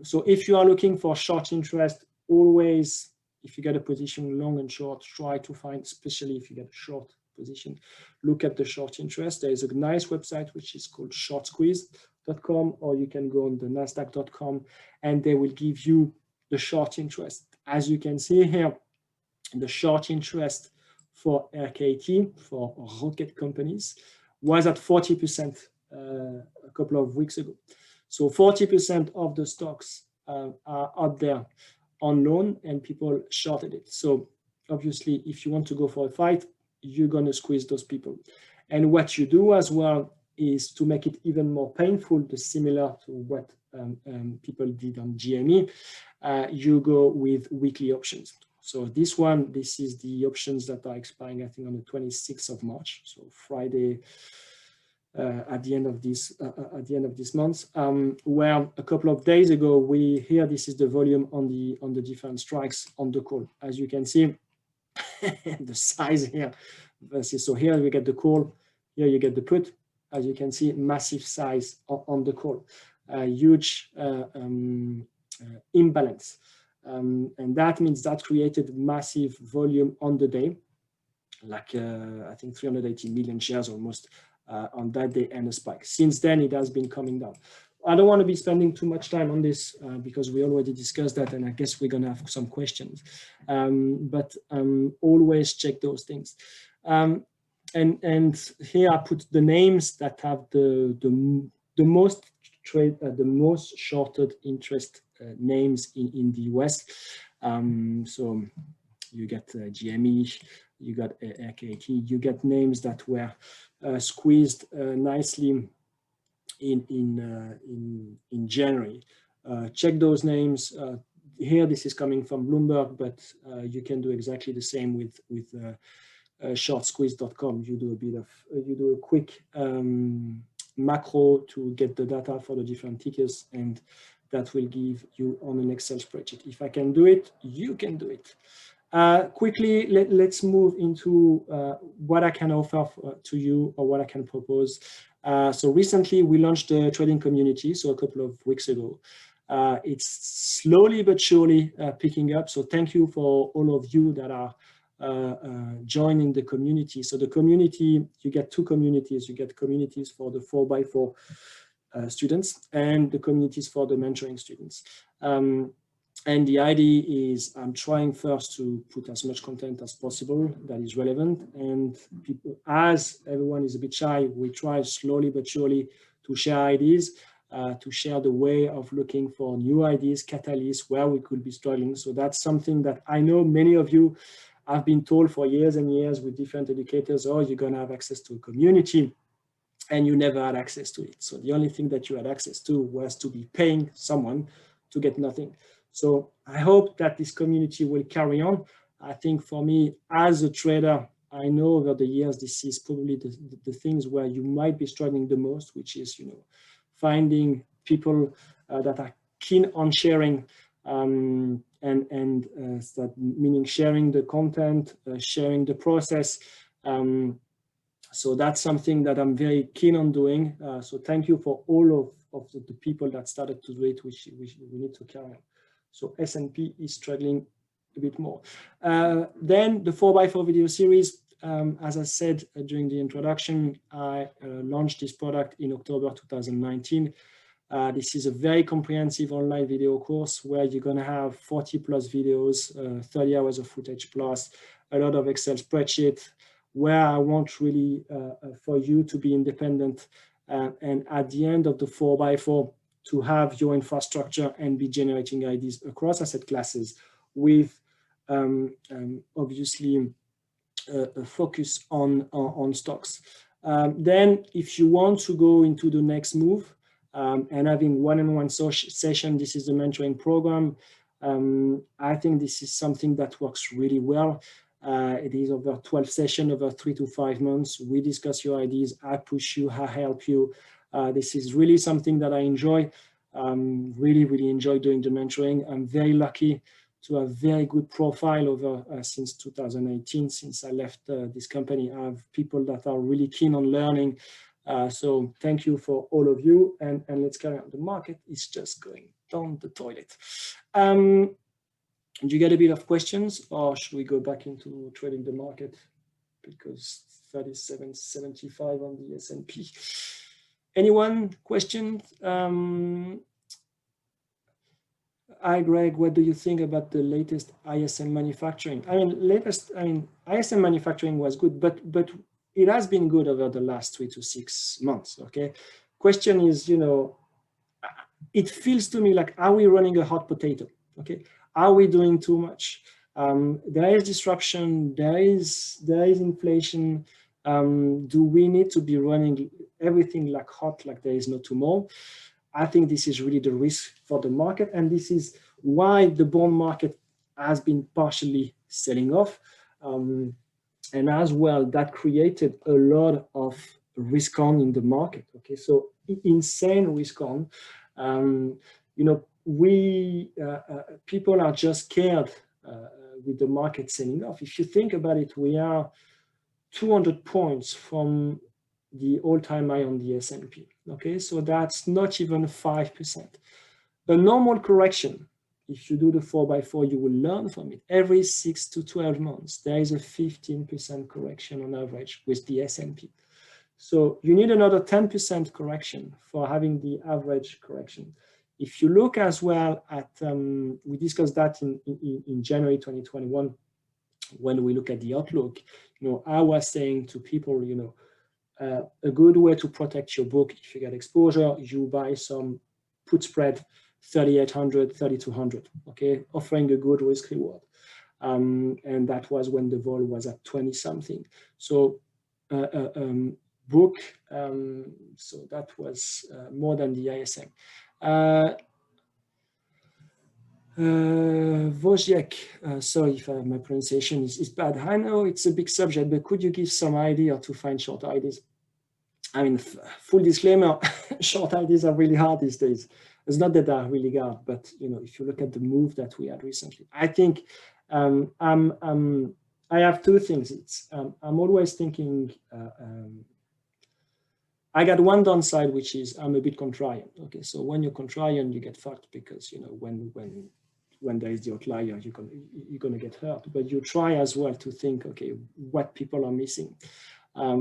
So if you are looking for short interest, always, if you get a position long and short, try to find, especially if you get a short position, look at the short interest. There is a nice website which is called shortsqueeze.com, or you can go on the Nasdaq.com, and they will give you the short interest. As you can see here, the short interest for RKT, for rocket companies, was at 40% a couple of weeks ago. So 40% of the stocks are out there on loan, and people shorted it. So obviously, if you want to go for a fight, you're going to squeeze those people. And what you do as well is to make it even more painful, similar to what people did on GME, you go with weekly options. So this is the options that are expiring, I think, on the 26th of March, so Friday, at the end of this month, where a couple of days ago this is the volume on the different strikes on the call. As you can see, the size here versus, so here we get the call, here you get the put. As you can see, massive size on the call, huge imbalance, and that means that created massive volume on the day, like I think 380 million shares almost on that day, and a spike. Since then, it has been coming down. I don't want to be spending too much time on this because we already discussed that, and I guess we're going to have some questions. But always check those things. And here I put the names that have the most shorted interest names in the US. So you get GME, you got RKT, you get names that were squeezed nicely in January. Check those names. Here, this is coming from Bloomberg, but you can do exactly the same with shortsqueeze.com. You do a quick macro to get the data for the different tickers, and that will give you on an Excel spreadsheet. If I can do it, you can do it. Quickly, let's move into what I can offer to you, or what I can propose. So recently we launched the trading community, so a couple of weeks ago. It's slowly but surely picking up. So thank you for all of you that are joining the community. So the community, you get two communities. You get communities for the 4x4 students, and the communities for the mentoring students. And the idea is I'm trying first to put as much content as possible that is relevant, and people, as everyone is a bit shy, we try slowly but surely to share ideas, to share the way of looking for new ideas, catalysts, where we could be struggling. So that's something that I know many of you have been told for years and years with different educators, oh, you're going to have access to a community, and you never had access to it. So the only thing that you had access to was to be paying someone to get nothing. So I hope that this community will carry on. I think for me as a trader, I know over the years, this is probably the things where you might be struggling the most, which is, finding people that are keen on sharing, that meaning sharing the content, sharing the process. So that's something that I'm very keen on doing. So thank you for all of the people that started to do it, which we need to carry on. So S&P is struggling a bit more. Then the 4x4 video series, as I said during the introduction, I launched this product in October 2019. This is a very comprehensive online video course where you're going to have 40 plus videos, 30 hours of footage plus, a lot of Excel spreadsheet, where I want really for you to be independent, and at the end of the 4x4 to have your infrastructure and be generating ideas across asset classes with obviously focus on stocks. Then if you want to go into the next move and having one-on-one session, this is the mentoring program. I think this is something that works really well. It is over 12 sessions over 3 to 5 months. We discuss your ideas, I push you, I help you. This is really something that I enjoy. Really enjoy doing the mentoring. I'm very lucky to have very good profile over since 2018, since I left this company. I have people that are really keen on learning. So thank you for all of you, and let's carry on. The market is just going down the toilet. Do you get a bit of questions, or should we go back into trading the market? Because 37.75 on the S&P. Anyone question? Hi, Greg, what do you think about the latest ISM Manufacturing? ISM Manufacturing was good, but it has been good over the last 3 to 6 months, okay? Question is, it feels to me like, are we running a hot potato, okay? Are we doing too much? There is disruption, there is inflation. Do we need to be running everything like hot, like there is no tomorrow? I think this is really the risk for the market, and this is why the bond market has been partially selling off. And as well, that created a lot of risk on in the market. Okay, so insane risk on. People are just scared with the market selling off. If you think about it, we are 200 points from the all-time high on the S&P. Okay, so that's not even 5%. A normal correction, if you do the 4x4, you will learn from it. Every 6 to 12 months, there is a 15% correction on average with the S&P. So you need another 10% correction for having the average correction. If you look as well at, we discussed that in January 2021, when we look at the outlook, I was saying to people, a good way to protect your book, if you get exposure, you buy some put spread 3,800, 3,200, okay, offering a good risk reward. And that was when the vol was at 20 something. So book, so that was more than the ISM. Wojciech, sorry if my pronunciation is bad. I know it's a big subject, but could you give some idea to find short ideas? I mean, full disclaimer, short ideas are really hard these days. It's not that they're really hard, but if you look at the move that we had recently, I think I have two things. It's I'm always thinking. I got one downside, which is I'm a bit contrarian. Okay, so when you're contrarian, you get fucked because when there is the outlier, you're gonna get hurt. But you try as well to think, okay, what people are missing. What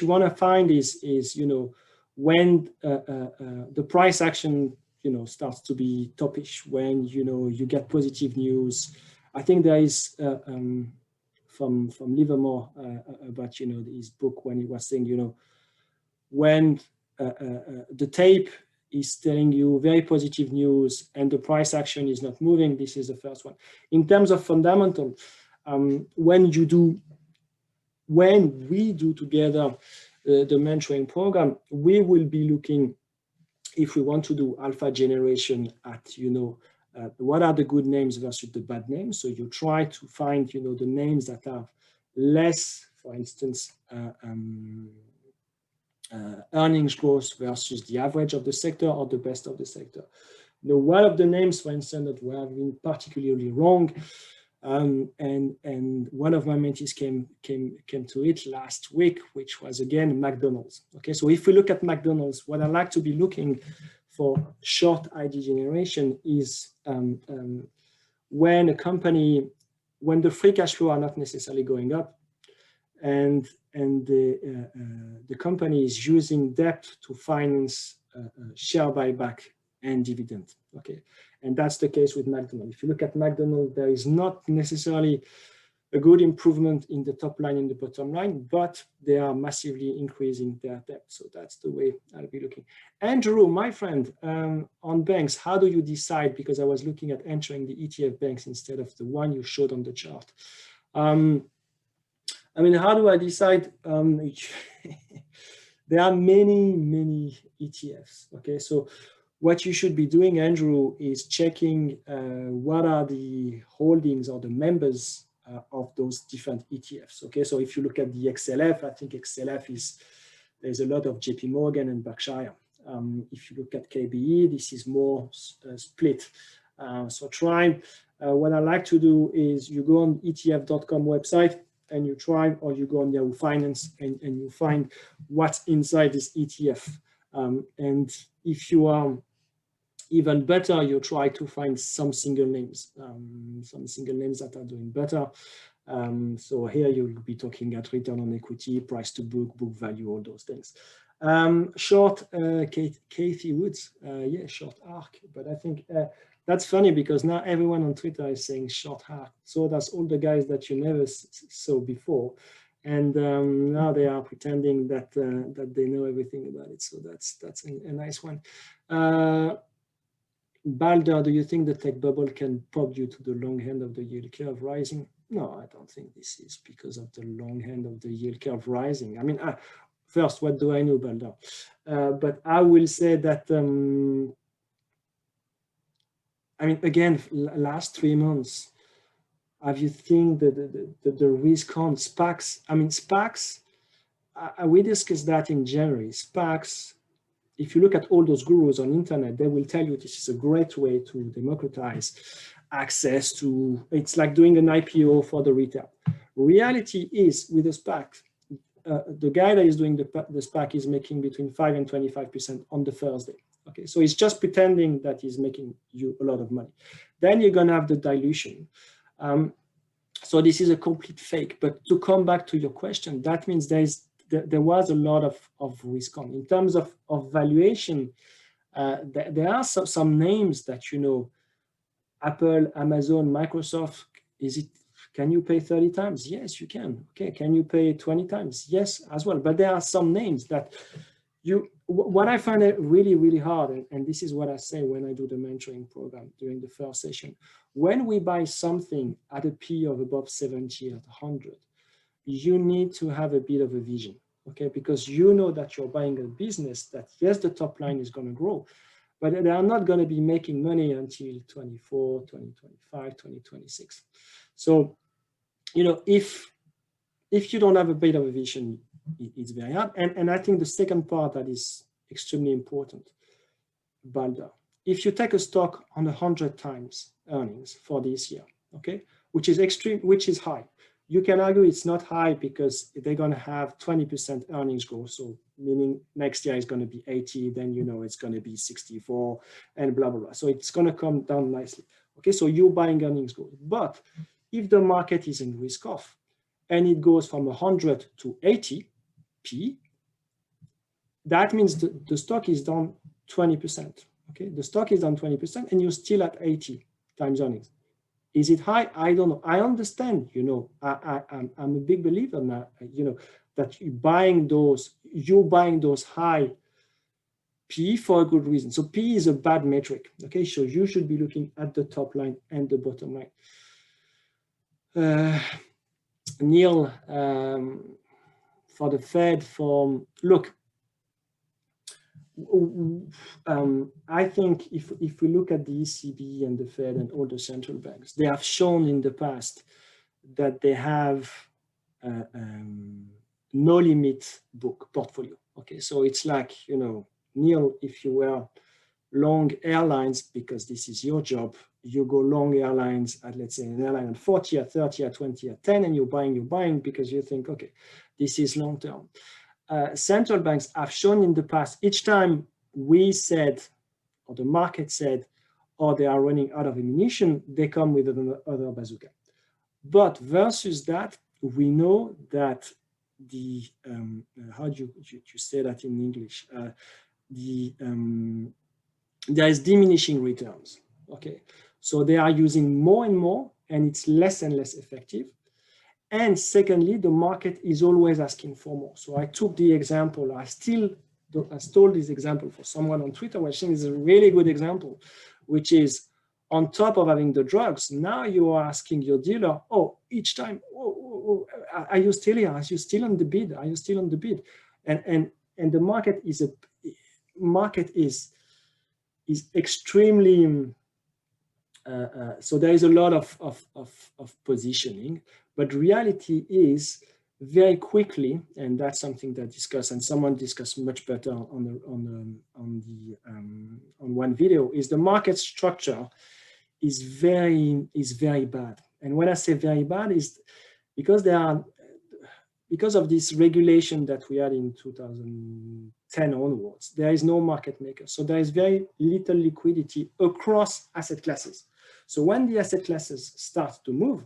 you want to find is when the price action starts to be topish, when you get positive news. I think there is from Livermore about his book, when he was saying when the tape is telling you very positive news and the price action is not moving. This is the first one. In terms of fundamental, when we do together the mentoring program, we will be looking, if we want to do alpha generation, at what are the good names versus the bad names. So you try to find the names that have less, for instance, earnings growth versus the average of the sector or the best of the sector. One of the names, for instance, that we have been particularly wrong, and one of my mentees came to it last week, which was again McDonald's. Okay, so if we look at McDonald's, what I like to be looking for short ID generation is when a company, when the free cash flow are not necessarily going up, and the company is using debt to finance share buyback and dividend. Okay, and that's the case with McDonald's. If you look at McDonald's, there is not necessarily a good improvement in the top line and the bottom line, but they are massively increasing their debt. So that's the way I'll be looking. Andrew, my friend, on banks, how do you decide? Because I was looking at entering the ETF banks instead of the one you showed on the chart. I mean, how do I decide? There are many ETFs. Okay, so what you should be doing, Andrew, is checking what are the holdings or the members of those different ETFs. Okay, so if you look at the XLF, I think XLF there's a lot of JP Morgan and Berkshire. If you look at KBE, this is more split. So try, what I like to do is you go on ETF.com website and you try, or you go on Yahoo Finance and you find what's inside this ETF. And if you are even better, you try to find some single names that are doing better. So here you'll be talking at return on equity, price to book, book value, all those things. Short, Kathy Woods, yeah, short ARK, but I think that's funny because now everyone on Twitter is saying short ARK. So that's all the guys that you never saw before. And now they are pretending that that they know everything about it. So that's a nice one. Balder, do you think the tech bubble can pop due to the long end of the yield curve rising? No, I don't think this is because of the long end of the yield curve rising. I mean, first, what do I know, Balder? But I will say that, I mean, again, last 3 months, have you think the risk on SPACs? I mean, SPACs, we discussed that in January. SPACs, if you look at all those gurus on internet, they will tell you this is a great way to democratize access to, it's like doing an IPO for the retail. Reality is with a SPAC, the guy that is doing the SPAC is making between 5 and 25% on the first day. Okay, so he's just pretending that he's making you a lot of money. Then you're gonna have the dilution. So this is a complete fake. But to come back to your question, that means there was a lot of risk on. In terms of valuation, there are some names that, you know, Apple, Amazon, Microsoft, can you pay 30 times? Yes, you can. Okay, can you pay 20 times? Yes, as well. But there are some names that what I find it really, really hard, and this is what I say when I do the mentoring program during the first session, when we buy something at a P of above 70 at 100, you need to have a bit of a vision, okay? Because you know that you're buying a business that, yes, the top line is going to grow, but they are not going to be making money until 24, 2025, 2026. So, you know, if you don't have a bit of a vision, it's very hard. And I think the second part that is extremely important, Balder, if you take a stock on 100 times earnings for this year, okay, which is high. You can argue it's not high because they're going to have 20% earnings growth. So meaning next year is going to be 80, then you know it's going to be 64 and blah, blah, blah. So it's going to come down nicely. Okay, so you're buying earnings growth. But if the market is in risk off and it goes from 100 to 80 P, that means the stock is down 20%. Okay, the stock is down 20% and you're still at 80 times earnings. Is it high? I don't know. I understand, you know, I'm a big believer now, you know, that you're buying those high P for a good reason. So P is a bad metric. Okay, so you should be looking at the top line and the bottom line. Neil, for the Fed, look, I think if we look at the ECB and the Fed and all the central banks, they have shown in the past that they have no limit book portfolio. Okay, so it's like, you know, Neil, if you were long airlines, because this is your job, you go long airlines at, let's say, an airline at 40, at 30, at 20, at 10, and you're buying because you think, okay, this is long term. Central banks have shown in the past, each time we said, or the market said, or they are running out of ammunition, they come with another bazooka. But versus that, we know that the, how do you say that in English? There is diminishing returns, okay? So they are using more and more, and it's less and less effective. And secondly, the market is always asking for more. So I took the example, I stole this example for someone on Twitter, which I think is a really good example, which is on top of having the drugs, now you are asking your dealer, oh, each time, are you still here? Are you still on the bid? Are you still on the bid? And the market is extremely, so there is a lot of positioning, but reality is very quickly, and that's something that discussed, and someone discussed much better on one video, is the market structure is very bad. And when I say very bad, is because of this regulation that we had in 2010 onwards, there is no market maker. So there is very little liquidity across asset classes. So when the asset classes start to move,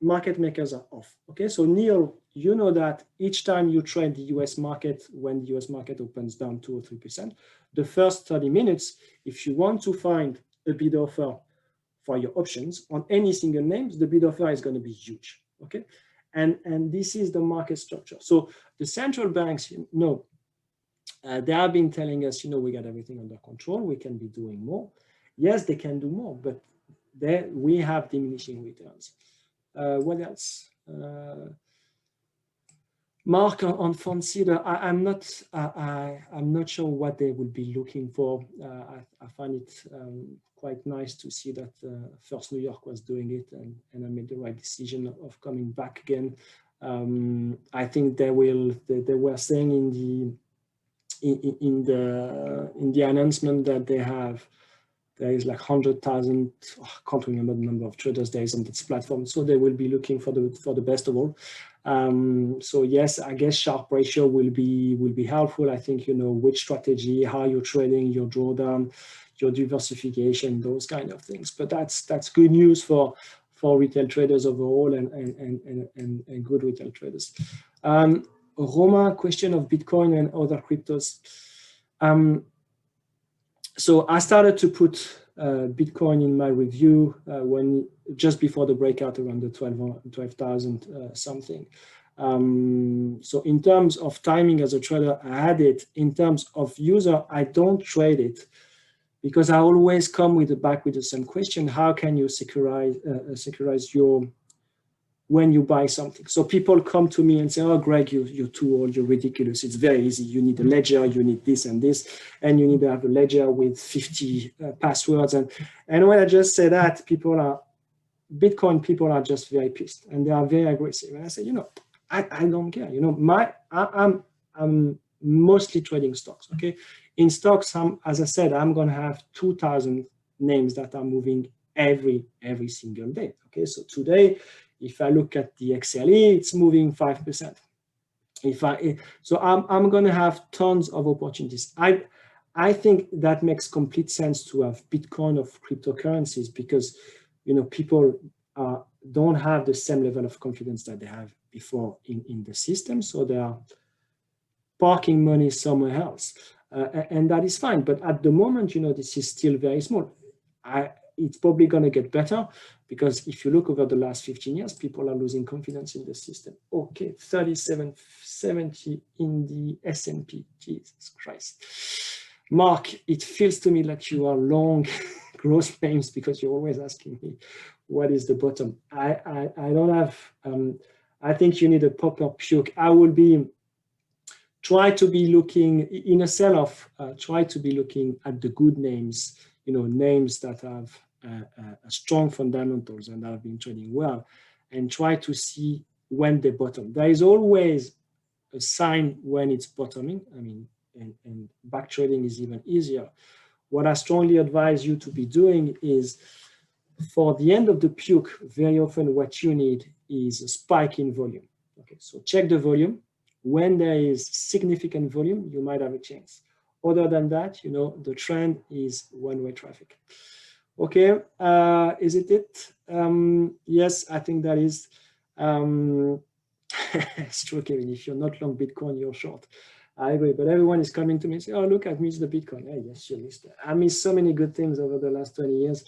market makers are off. Okay, so Neil, you know that each time you trade the US market, when the US market opens down 2 or 3%, the first 30 minutes, if you want to find a bid offer for your options on any single names, the bid offer is going to be huge. Okay, and this is the market structure. So the central banks, they have been telling us, we got everything under control, we can be doing more. Yes, they can do more, but we have diminishing returns. What else? Mark on Fonseca, I'm not sure what they would be looking for. I find it quite nice to see that First New York was doing it, and I made the right decision of coming back again. I think they were saying in the announcement that there is like 100,000, I can't remember the number of traders there is on this platform. So they will be looking for the best of all. So yes, I guess Sharpe ratio will be helpful. I think which strategy, how you're trading, your drawdown, your diversification, those kind of things. But that's good news for retail traders overall and good retail traders. Roma, question of Bitcoin and other cryptos. So I started to put Bitcoin in my review just before the breakout around the 12,000 something. So in terms of timing as a trader, I had it. In terms of user, I don't trade it because I always come back with the same question: how can you securitize when you buy something? So people come to me and say, oh, Greg, you're too old, you're ridiculous. It's very easy. You need a ledger, you need this and this, and you need to have a ledger with 50 passwords. And when I just say that, Bitcoin people are just very pissed and they are very aggressive. And I say, I don't care. I'm mostly trading stocks. Okay, in stocks, as I said, I'm going to have 2,000 names that are moving every single day. Okay, so today, if I look at the XLE, it's moving 5%. So I'm going to have tons of opportunities. I think that makes complete sense to have Bitcoin of cryptocurrencies because people don't have the same level of confidence that they have before in the system, so they are parking money somewhere else, and that is fine. But at the moment, this is still very small. It's probably going to get better because if you look over the last 15 years, people are losing confidence in the system. Okay, 37.70 in the S&P. Jesus Christ. Mark, it feels to me like you are long growth names because you're always asking me what is the bottom. I don't have, I think you need a proper puke. I will try to be looking in a sell-off, try to be looking at the good names, names that have strong fundamentals and have been trading well, and try to see when they bottom. There is always a sign when it's bottoming. I mean, and back trading is even easier. What I strongly advise you to be doing is, for the end of the puke, very often what you need is a spike in volume. Okay, so check the volume. When there is significant volume, you might have a chance. Other than that, the trend is one-way traffic. Okay, is it? Yes, I think that is. It's true, Kevin. If you're not long Bitcoin, you're short. I agree, but everyone is coming to me and saying, oh, look, I've missed the Bitcoin. Hey, yes, you missed it. I missed so many good things over the last 20 years,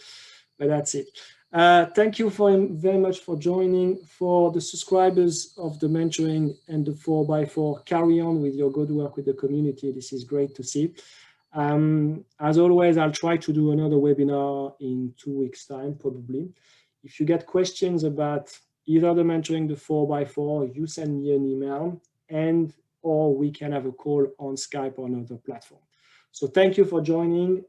but that's it. Thank you very much for joining. For the subscribers of the mentoring and the 4x4, carry on with your good work with the community. This is great to see. As always, I'll try to do another webinar in 2 weeks' time, probably. If you get questions about either the mentoring, the 4x4, you send me an email, or we can have a call on Skype or another platform. So thank you for joining.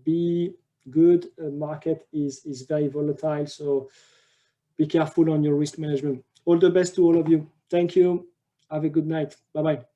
Be good. Market is very volatile, so be careful on your risk management. All the best to all of you. Thank you. Have a good night. Bye-bye.